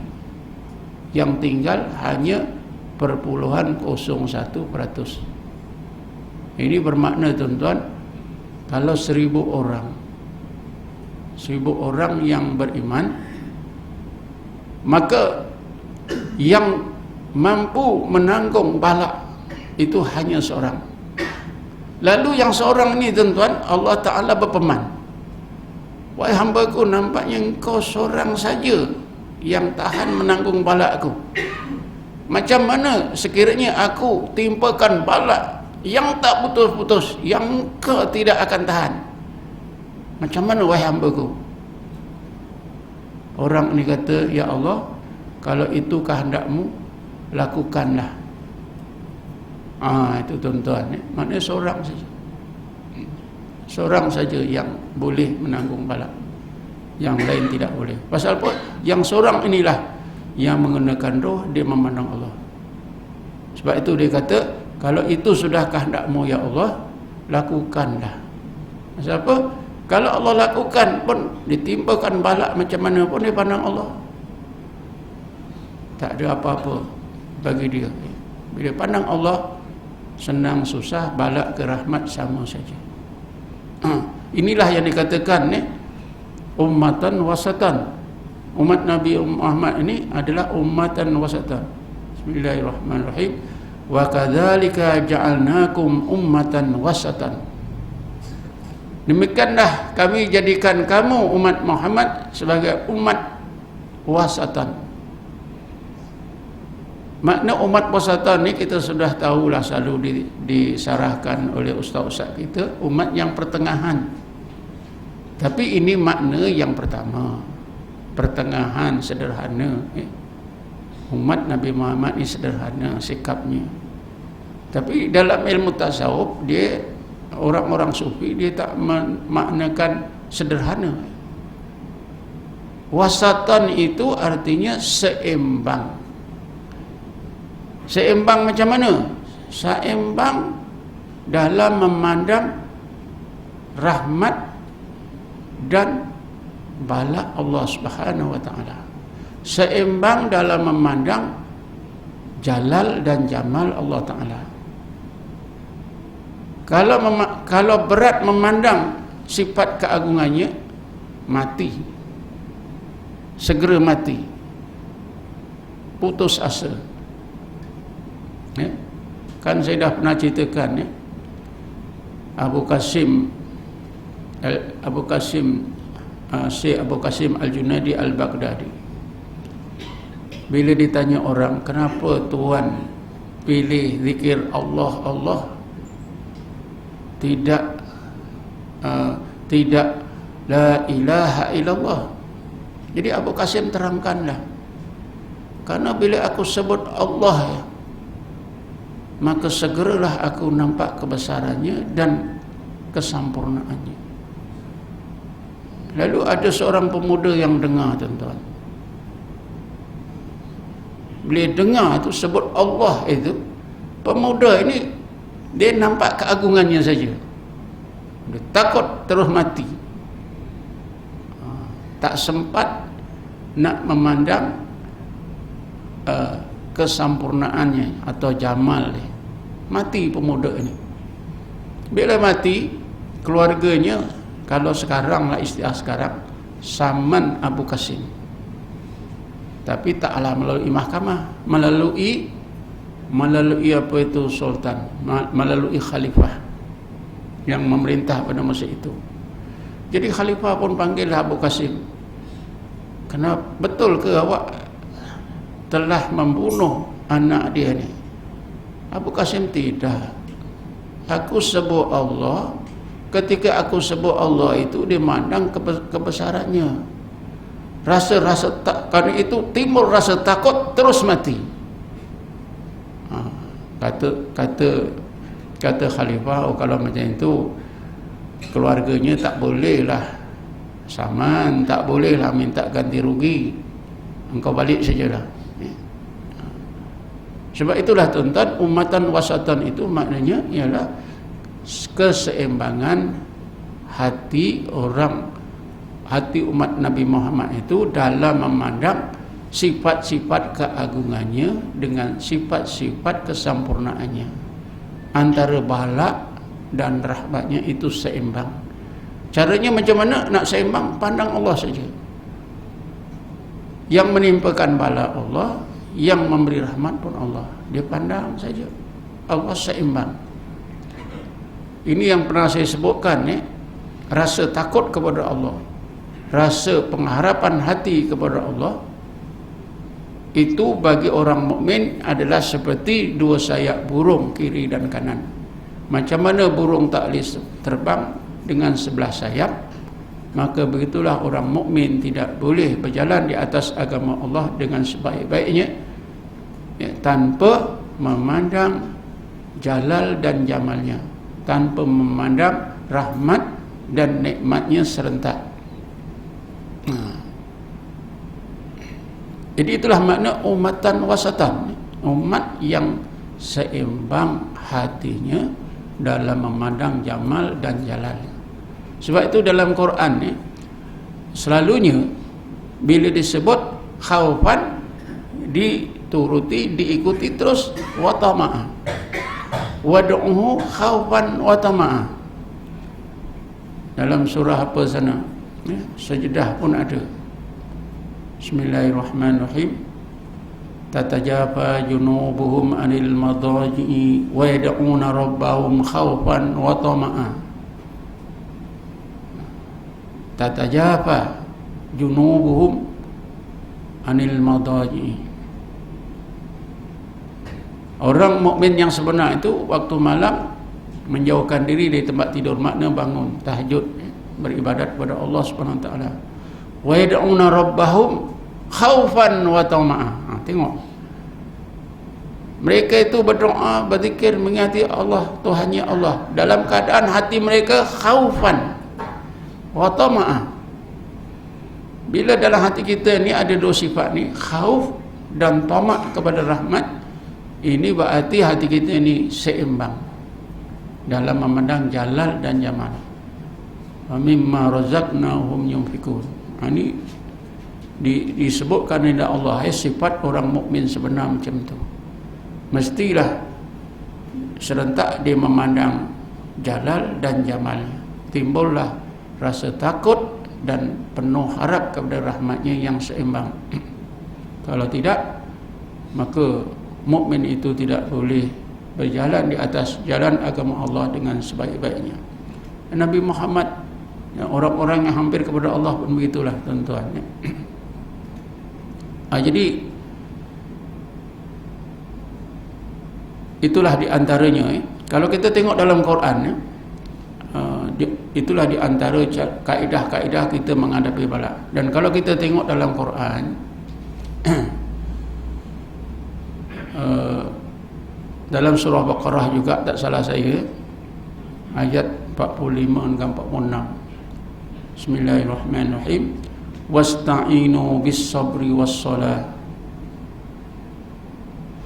Speaker 1: Yang tinggal hanya 0.01%. Ini bermakna tuan-tuan, kalau 1000 orang, 1000 orang yang beriman, maka yang mampu menanggung bala itu hanya seorang. Lalu yang seorang ni tuan-tuan, Allah Ta'ala berpeman, wahai hamba-Ku, nampaknya engkau seorang saja yang tahan menanggung bala aku. Macam mana sekiranya aku timpakan bala yang tak putus-putus, yang engkau tidak akan tahan? Macam mana wahai hamba-Ku? Orang ni kata, ya Allah, kalau itu kehendak-Mu, lakukanlah. Itu tuan-tuan, maknanya seorang saja. Seorang saja yang boleh menanggung bala, yang lain tidak boleh. Pasal apa? Yang seorang inilah yang mengenakan roh, dia memandang Allah. Sebab itu dia kata, kalau itu sudah kehendak-Mu ya Allah, lakukanlah. Pasal apa? Kalau Allah lakukan pun, ditimpakan bala macam mana pun, dia pandang Allah, tak ada apa-apa bagi dia. Bila pandang Allah, senang susah, bala ke rahmat sama saja. Inilah yang dikatakan ummatan wasatan. Umat Nabi Muhammad ini adalah ummatan wasatan. Bismillahirrahmanirrahim. Wa kadzalika ja'alnakum ummatan wasatan. Demikianlah kami jadikan kamu umat Muhammad sebagai umat wasatan. Makna umat wasatan ni kita sudah tahulah, selalu disarahkan oleh ustaz-ustaz kita, umat yang pertengahan. Tapi ini makna yang pertama, pertengahan, sederhana. Umat Nabi Muhammad ni sederhana sikapnya. Tapi dalam ilmu tasawuf, dia orang-orang sufi, dia tak memaknakan sederhana. Wasatan itu artinya seimbang. Seimbang macam mana? Seimbang dalam memandang rahmat dan bala Allah Subhanahu wa taala. Seimbang dalam memandang jalal dan jamal Allah taala. Kalau berat memandang sifat keagungannya, mati. Segera mati. Putus asa. Kan saya dah pernah ceritakan, Abu Qasim Syekh Abu Qasim Al-Junaidi Al-Baghdadi, bila ditanya orang, kenapa Tuhan pilih zikir Allah, tidak la ilaha illallah? Jadi Abu Qasim terangkanlah, karena bila aku sebut Allah, maka segeralah aku nampak kebesarannya dan kesempurnaannya. Lalu ada seorang pemuda yang dengar, tuan-tuan. Bila dengar tu sebut Allah itu, pemuda ini dia nampak keagungannya saja. Dia takut terus mati. Tak sempat nak memandang kesempurnaannya atau jamal dia. Mati pemuda ini. Bila mati, keluarganya, kalau sekarang lah, istilah sekarang, saman Abu Qasim. Tapi taklah melalui mahkamah, melalui apa itu sultan, melalui khalifah yang memerintah pada masa itu. Jadi khalifah pun panggillah Abu Qasim. Kenapa, betul ke awak telah membunuh anak dia ni? Abu Qasim, tidak. Aku sebut Allah, ketika aku sebut Allah itu dia mandang kebesarannya. Rasa tak, karena itu timbul rasa takut, terus mati. Kata khalifah, kalau macam itu keluarganya tak bolehlah saman, tak bolehlah minta ganti rugi, engkau balik sajalah. Sebab itulah tuan-tuan, ummatan wasatan itu maknanya ialah keseimbangan hati umat Nabi Muhammad itu dalam memandang sifat-sifat keagungannya dengan sifat-sifat kesempurnaannya. Antara bala dan rahmatnya itu seimbang. Caranya macam mana nak seimbang? Pandang Allah saja. Yang menimpakan bala Allah, yang memberi rahmat pun Allah. Dia pandang saja. Allah seimbang. Ini yang pernah saya sebutkan, rasa takut kepada Allah, rasa pengharapan hati kepada Allah, itu bagi orang mukmin adalah seperti dua sayap burung kiri dan kanan. Macam mana burung tak boleh terbang dengan sebelah sayap, maka begitulah orang mukmin tidak boleh berjalan di atas agama Allah dengan sebaik-baiknya, tanpa memandang jalal dan jamalnya, tanpa memandang rahmat dan nikmatnya serentak. Jadi itulah makna umatan wasatan, umat yang seimbang hatinya dalam memandang jamal dan jalal. Sebab itu dalam Quran selalunya bila disebut khaufan dituruti, diikuti terus wa tama'a. Wad'uhu khaufan wa tama'a. Dalam surah apa sana? Sajdah pun ada. Bismillahirrahmanirrahim. Tatajafa junubuhum anil madaji'i wa yad'una rabbahum khawfan wa tama'a. Tatajafa junubuhum anil madaji'i. Orang mukmin yang sebenar itu waktu malam menjauhkan diri dari tempat tidur, makna bangun tahajud, beribadat kepada Allah Subhanahu wa taala. Wa yad'una rabbahum khaufan wa tama'a. Tengok, mereka itu berdoa, berzikir, mengingati Allah, Tuhannya Allah, dalam keadaan hati mereka khaufan wa tama'a. Bila dalam hati kita ni ada dua sifat ni, khauf dan tamak kepada rahmat, ini berarti hati kita ni seimbang dalam memandang jalal dan jamal. Wa mimma razaqnahum yunfikun. Ini disebutkan oleh Allah, sifat orang mukmin sebenar macam tu. Mestilah serentak dia memandang jalal dan jamalnya, timbullah rasa takut dan penuh harap kepada rahmatnya yang seimbang. Kalau tidak, maka mukmin itu tidak boleh berjalan di atas jalan agama Allah dengan sebaik-baiknya. Nabi Muhammad, orang-orang yang hampir kepada Allah pun begitulah, tuan-tuan. Jadi itulah di antaranya. Kalau kita tengok dalam Quran, itulah di antara kaedah-kaedah kita menghadapi bala. Dan kalau kita tengok dalam Quran, dalam surah Baqarah juga, tak salah saya, ayat 45 dan 46. Bismillahirrahmanirrahim. Wasta'inu bis-sabri was-salah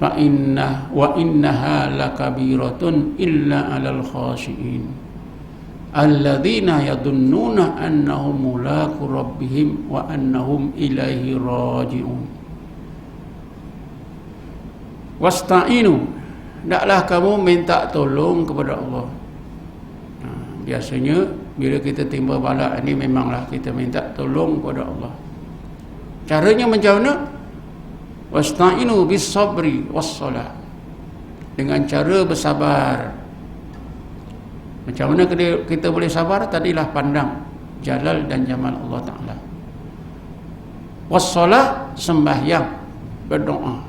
Speaker 1: fa innaha lakabiratun illa 'alal khashiin alladzina yadunnuna annahum mulaqu rabbihim wa annahum ilaihi raji'un. Wasta'inu, hendaklah kamu minta tolong kepada Allah. Biasanya bila kita timba bala ini, memanglah kita minta tolong kepada Allah. Caranya macam mana? Wasta'inu bis sabri was salah, dengan cara bersabar. Macam mana kita boleh sabar? Tadilah pandang jalal dan jamal Allah Ta'ala. Was salah, sembahyang, berdoa.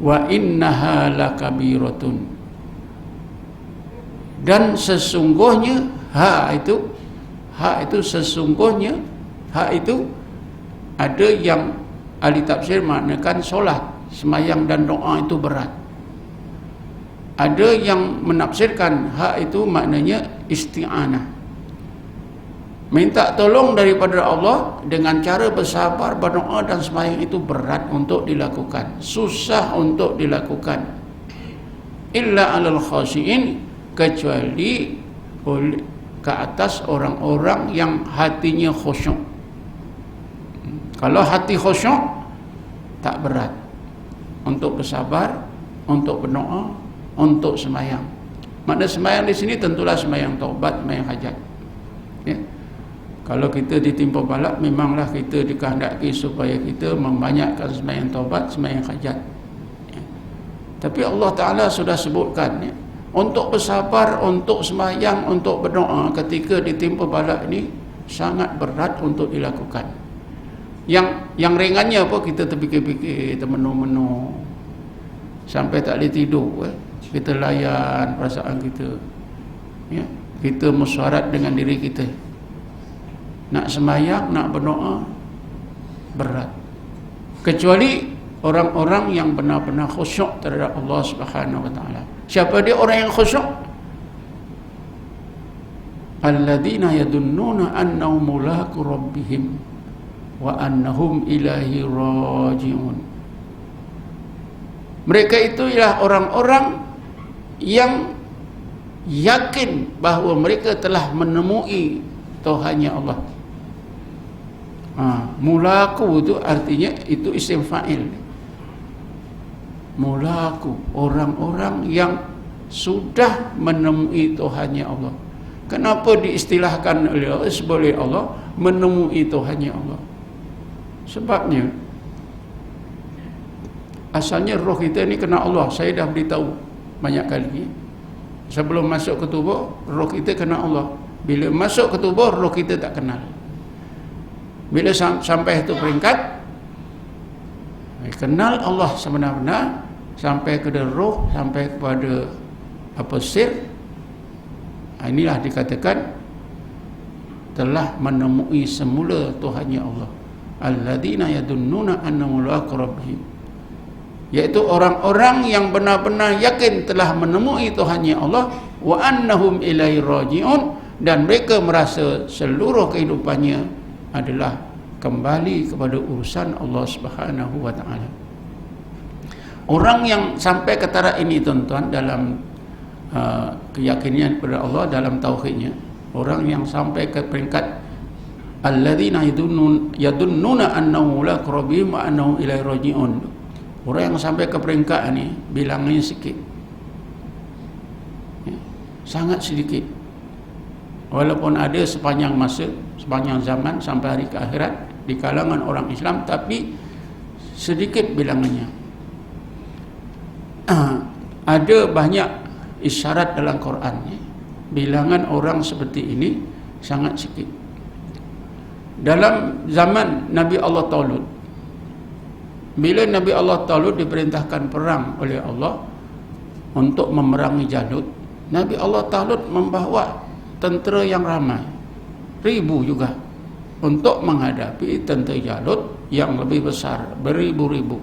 Speaker 1: Wa innaha lakabiratun, dan sesungguhnya hak itu sesungguhnya, hak itu ada yang ahli tafsir maknakan solat, semayang dan doa itu berat. Ada yang menafsirkan hak itu maknanya isti'anah, minta tolong daripada Allah dengan cara bersabar, berdoa dan semayang itu berat untuk dilakukan, susah untuk dilakukan. illa 'alal khashiin, kecuali ke atas orang-orang yang hatinya khusyuk. Kalau hati khusyuk tak berat untuk bersabar, untuk berdoa, untuk sembahyang. Makna sembahyang di sini tentulah sembahyang taubat, sembahyang hajat. Ya. Kalau kita ditimpa balak, memanglah kita dikehendaki supaya kita membanyakkan sembahyang taubat, sembahyang hajat. Ya. Tapi Allah Ta'ala sudah sebutkan, ya, untuk bersabar, untuk sembahyang, untuk berdoa ketika ditimpa balak ini sangat berat untuk dilakukan. Yang ringannya apa, kita terfikir-fikir, termenung-menung sampai tak boleh tidur, kita layan perasaan kita, ya. Kita mesyuarat dengan diri kita, nak sembahyang, nak berdoa berat. Kecuali orang-orang yang benar-benar khusyuk terhadap Allah Subhanahu wa taala. Siapa dia orang yang khusyuk? Alladzina yadunnuna annahum mulaqu rabbihim wa annahum ilaihi raji'un. Mereka itu ialah orang-orang yang yakin bahawa mereka telah menemui Tuhannya Allah. Mulaku itu artinya itu isim fa'il. Mulaku, orang-orang yang sudah menemui Tuhannya Allah. Kenapa diistilahkan oleh Allah menemui Tuhannya Allah? Sebabnya asalnya roh kita ni kena Allah. Saya dah beritahu banyak kali. Sebelum masuk ke tubuh, roh kita kena Allah. Bila masuk ke tubuh, roh kita tak kenal. Bila sampai itu peringkat kenal Allah sebenar-benar, sampai ke roh, sampai kepada sir, inilah dikatakan telah menemui semula Tuhannya Allah. Alladzina yadunnuna annahum mulaqu rabbihim, iaitu orang-orang yang benar-benar yakin telah menemui Tuhannya Allah, wa annahum ilaihi raji'un, dan mereka merasa seluruh kehidupannya adalah kembali kepada urusan Allah Subhanahu wa taala. Orang yang sampai ke taraf ini, tuan-tuan, dalam keyakinan kepada Allah, dalam tauhidnya, orang yang sampai ke peringkat alladzina yadunnuna annahum mulaqu rabbihim wa annahum ilaihi raji'un, orang yang sampai ke peringkat ini bilangnya sikit, ya, sangat sedikit. Walaupun ada sepanjang masa, sepanjang zaman sampai hari ke akhirat di kalangan orang Islam, tapi sedikit bilangannya. Ada banyak isyarat dalam Quran, ya. Bilangan orang seperti ini sangat sikit. Dalam zaman Nabi Allah Talut, bila Nabi Allah Talut diperintahkan perang oleh Allah untuk memerangi Jalut, Nabi Allah Talut membawa tentera yang ramai, ribu juga, untuk menghadapi tentera Jalut yang lebih besar, beribu-ribu.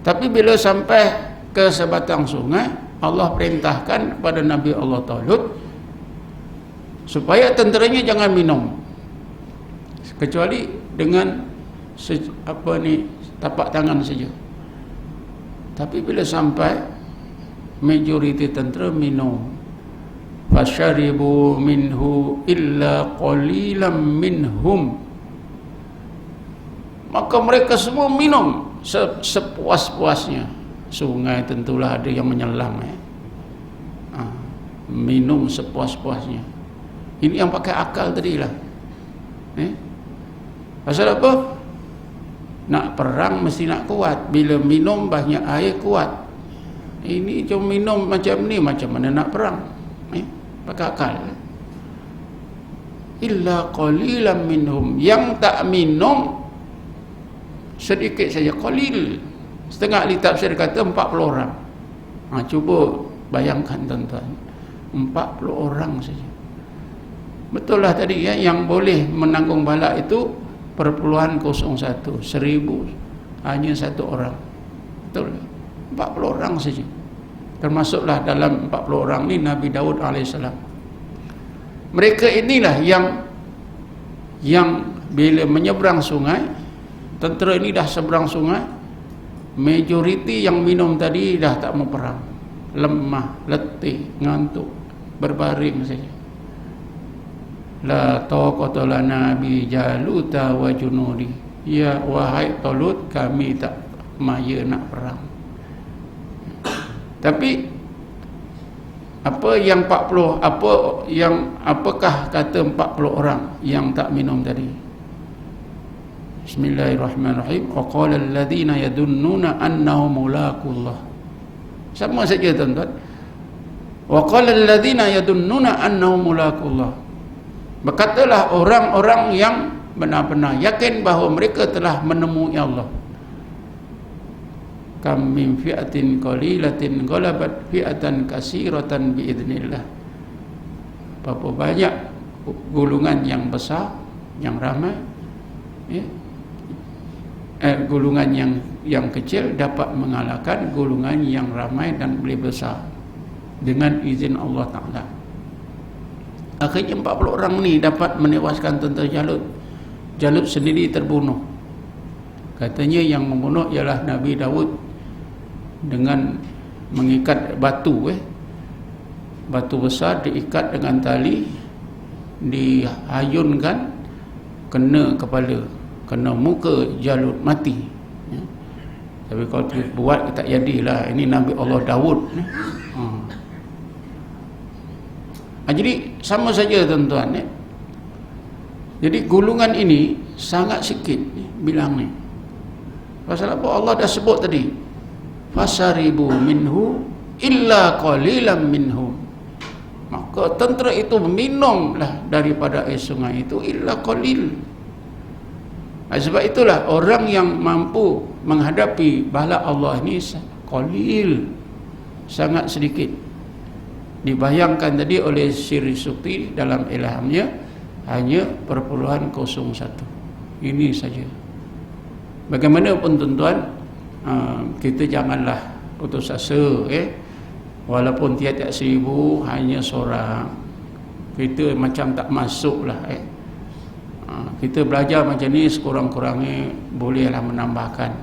Speaker 1: Tapi bila sampai ke sebatang sungai, Allah perintahkan kepada Nabi Allah Talut supaya tenteranya jangan minum, kecuali dengan tapak tangan saja. Tapi bila sampai, majoriti tentera minum. Fasyaribu minhu illa qalilan minhum, maka mereka semua minum sepuas-puasnya. Sungai tentulah ada yang menyelam, ya. Minum sepuas-puasnya. Ini yang pakai akal tadi lah. Pasal apa? Nak perang mesti nak kuat. Bila minum banyak air kuat. Ini cuma minum macam ni, macam mana nak perang? Pakai akal. Illa qalilan minhum, yang tak minum sedikit saja, qalil. Setengah ahli tafsir kata 40 orang. Cuba bayangkan, tuan-tuan, 40 orang saja. Betul lah tadi, ya, yang boleh menanggung balak itu perpuluhan 01, 1000 hanya satu orang. Betul, 40 orang saja. Termasuklah dalam 40 orang ni Nabi Daud alaihissalam. Mereka inilah yang bila menyeberang sungai, tentera ini dah seberang sungai, majoriti yang minum tadi dah tak mau perang. lemah, letih, ngantuk, berbaring saja. La taqata lana bi Jaluta wa junudi. Ya wahai Talut, kami tak maya nak perang. Tapi apa yang 40, apakah kata 40 orang yang tak minum tadi? Bismillahirrahmanirrahim. Wa qala alladhina yadunnuna annahum mulaqullah. Sama saja tuan-tuan. Wa qala alladhina yadunnuna annahum mulaqullah. Berkatalah orang-orang yang benar-benar yakin bahawa mereka telah menemui Allah. Kam min fi'atin qalilatin ghalabat fi'atan katsiratan biidznillah. Berapa banyak gulungan yang besar, yang ramai, ya, gulungan yang kecil dapat mengalahkan gulungan yang ramai dan lebih besar dengan izin Allah Ta'ala. Akhirnya 40 orang ni dapat menewaskan tentera Jalut. Jalut sendiri terbunuh. Katanya yang membunuh ialah Nabi Daud dengan mengikat batu, batu besar diikat dengan tali, dihayunkan, kena kepala, kena muka Jalut, mati. Tapi kalau buat tak jadilah. Ini Nabi Allah Daud. Jadi sama saja tuan-tuan. Jadi gulungan ini sangat sikit bilang ni. Pasal apa? Allah dah sebut tadi, fasaribu minhu illa qalilan minhum. Maka tentera itu minumlah daripada air sungai itu illa qalil. Sebab itulah orang yang mampu menghadapi bala Allah ini qalil, sangat sedikit. Dibayangkan tadi oleh Syirri Sukti dalam ilhamnya hanya perpuluhan 01. Ini saja. Bagaimanapun tuan-tuan, kita janganlah putus asa. Walaupun tiap-tiap 1000 hanya seorang, kita macam tak masuk lah. Kita belajar macam ni sekurang-kurangnya bolehlah menambahkan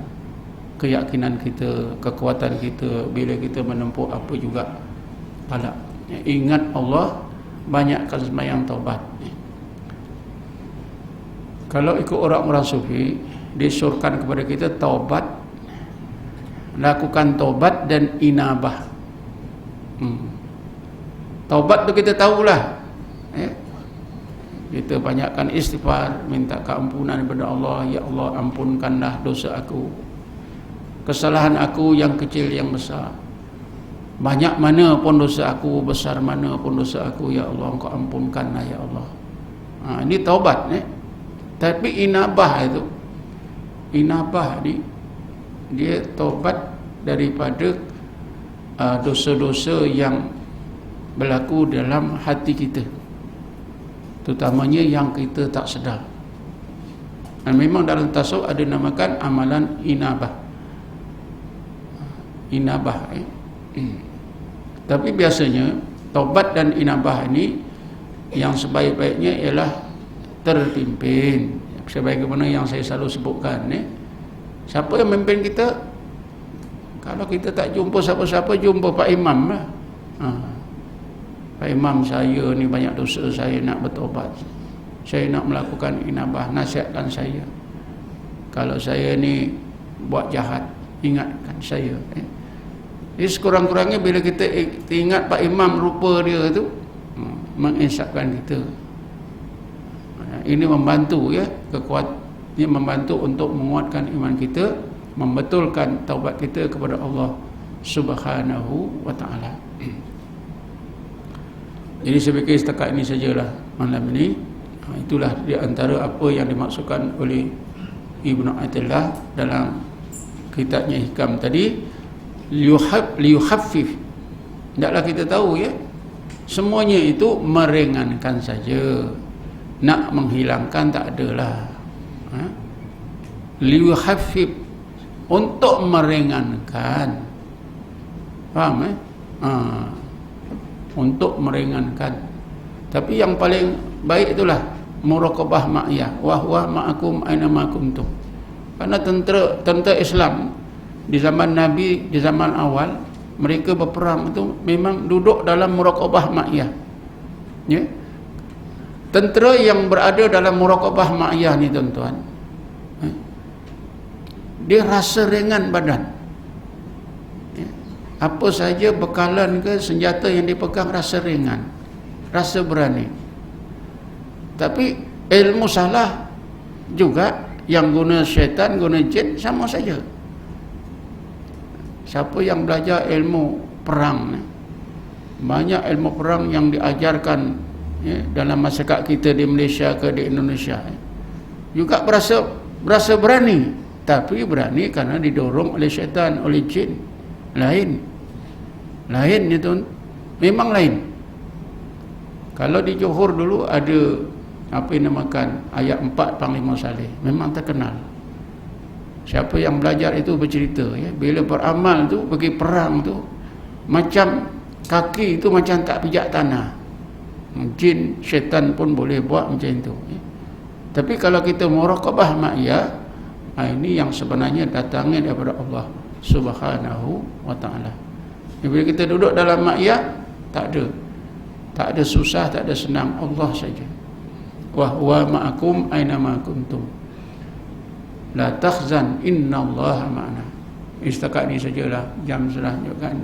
Speaker 1: keyakinan kita, kekuatan kita bila kita menempuh apa juga pahala. Ingat Allah, banyakkan sembahyang taubat. Kalau ikut orang-orang sufi, disuruhkan kepada kita taubat, lakukan taubat dan inabah. Taubat tu kita tahulah, kita banyakkan istighfar, minta keampunan kepada Allah. Ya Allah, ampunkanlah dosa aku, kesalahan aku yang kecil yang besar. Banyak mana pun dosa aku, besar mana pun dosa aku, ya Allah, Engkau ampunkanlah ya Allah. Ini taubat. Tapi inabah itu, inabah ni dia taubat daripada dosa-dosa yang berlaku dalam hati kita, terutamanya yang kita tak sedar. Dan memang dalam tasawuf ada namakan amalan inabah. Inabah. Tapi biasanya taubat dan inabah ini yang sebaik-baiknya ialah terpimpin, sebagaimana yang saya selalu sebutkan. Siapa yang memimpin kita? Kalau kita tak jumpa siapa-siapa, jumpa Pak Imam lah. Pak Imam, saya ni banyak dosa, saya nak bertobat, saya nak melakukan inabah, nasihatkan saya. Kalau saya ni buat jahat, ingatkan saya. Jadi sekurang-kurangnya bila kita ingat Pak Imam, rupa dia tu, menginsapkan kita. Ini membantu, ya, ini membantu untuk menguatkan iman kita, membetulkan taubat kita kepada Allah Subhanahu wa ta'ala. Jadi saya fikir setakat ini sajalah malam ini. Itulah di antara apa yang dimaksudkan oleh Ibnu Athaillah dalam kitabnya Hikam tadi. Liyukhaffif. Tidaklah kita tahu, ya, semuanya itu meringankan saja. Nak menghilangkan tak adalah. Liyukhaffif, untuk meringankan. Faham? Untuk meringankan. Tapi yang paling baik itulah muraqabah ma'iyah, wa huwa ma'akum aina ma kuntum. Karena tentera Islam di zaman Nabi, di zaman awal, mereka berperang itu memang duduk dalam muraqabah ma'iyah. Ya. Tentera yang berada dalam muraqabah ma'iyah ni tuan-tuan, dia rasa ringan badan. Ya. Apa saja bekalan ke senjata yang dipegang rasa ringan, rasa berani. Tapi ilmu salah juga, yang guna syaitan, guna jin sama saja. Siapa yang belajar ilmu perang, banyak ilmu perang yang diajarkan dalam masyarakat kita di Malaysia ke di Indonesia, juga berasa berani, tapi berani karena didorong oleh syaitan, oleh jin. Lain itu memang lain. Kalau di Johor dulu ada apa yang dinamakan ayat 4 Panglima Saleh, memang terkenal. Siapa yang belajar itu bercerita, bila beramal tu, pergi perang tu, macam kaki itu macam tak pijak tanah. Jin, syaitan pun boleh buat macam itu. Tapi kalau kita muraqabah ma'iyah, ini yang sebenarnya datangnya daripada Allah Subhanahu wa ta'ala. Bila kita duduk dalam ma'iyah, tak ada susah, tak ada senang, Allah saja. Wa huwa ma'akum aina ma kuntum la takhzan innallaha ma'ana. Setakat ni sajalah, jam sudah menunjukkan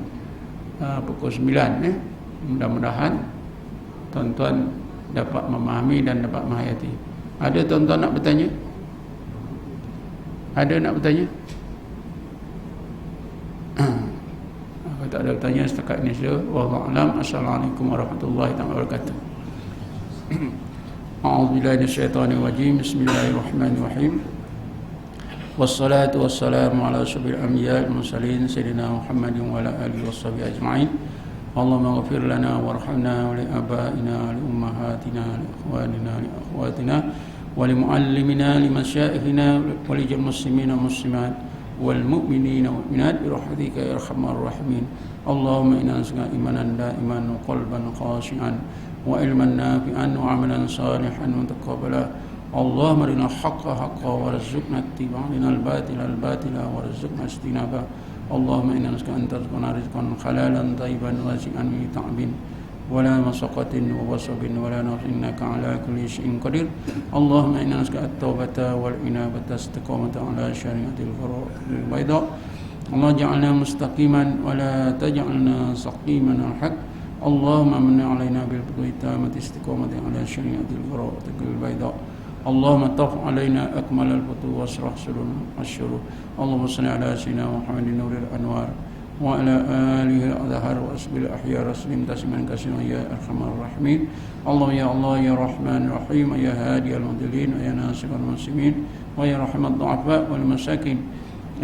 Speaker 1: pukul 9. Mudah-mudahan tuan-tuan dapat memahami dan dapat menghayati. Ada tuan-tuan nak bertanya? Ada nak bertanya? Kalau tak ada bertanya setakat ini saja. Wallahu a'lam. Assalamualaikum warahmatullahi wabarakatuh. A'udzubillahi minasyaitonir rajim. Bismillahirrahmanirrahim. Wassalatu wassalamu ala asyrafil anbiya'i wal mursalin sayyidina Muhammadin wa ala alihi washabihi ajma'in. Allahumma ighfir lana warhamna wa li abaina li ummahatina li ikhwanina li akhwatina wa li muallimina li masyayikhina wa li jami'il muslimina wal muslimat wal mu'minina wal mu'minat bi rahmatika ya arhamar rahimin. Allahumma inna nas'aluka imanan da'iman wa qalban khashi'an wa ilman nafi'an wa 'amalan salihan wa taqabbala. Allahumma arina al-haqqa haqqan warzuqna ittiba'ahu, arina al-batila al-batila warzuqna ijtinabah. Allahumma inna nas'aluka an tarzuqna rizqan halalan tayyiban wasi'an min ta'bin wala masaqatin wa wasabin wala nafsin, innaka ala kulli syai'in qadir. Allahumma inna nas'aluka at-taubata wal inabata istiqamata ala syari'atil bayda. Allah ja'alna mustaqiman wa la taj'alna saqiman al-haq. Allahumma manna 'alaina bil itamati istiqamati ala syari'atil bayda. Allahumma taf alaina akmal al-futu wasrah surun asyuru. Allahumma salli ala sayyidina Muhammadin nuril anwar wa ala alihi al-adhar wa asbil ahya raslim tasman kasiran ya arhamar rahimin. Allah ya Allah ya Rahman Rahim ya hadi al-mudillin ya nasir al-muslimin wa ya rahmat du'afa wal masakin.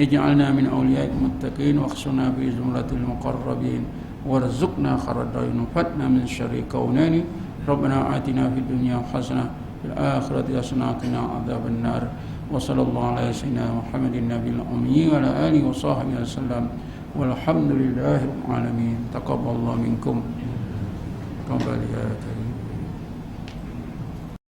Speaker 1: Ij'alna min awliya'il muttaqin wa khsuna fi zumratil muqarrabin warzuqna kharadain fatna min syarri kaunani. Rabbana atina fid dunya hasanah fil akhirati hasanah wa qina adzaban nar. Wa sallallahu ala sayyidina Muhammadin nabiyil ummi wa ala alihi wa sahbihi wasallam. Walhamdulillahi rabbil alamin. Taqabbalallahu minkum. Taqabbal ya karim.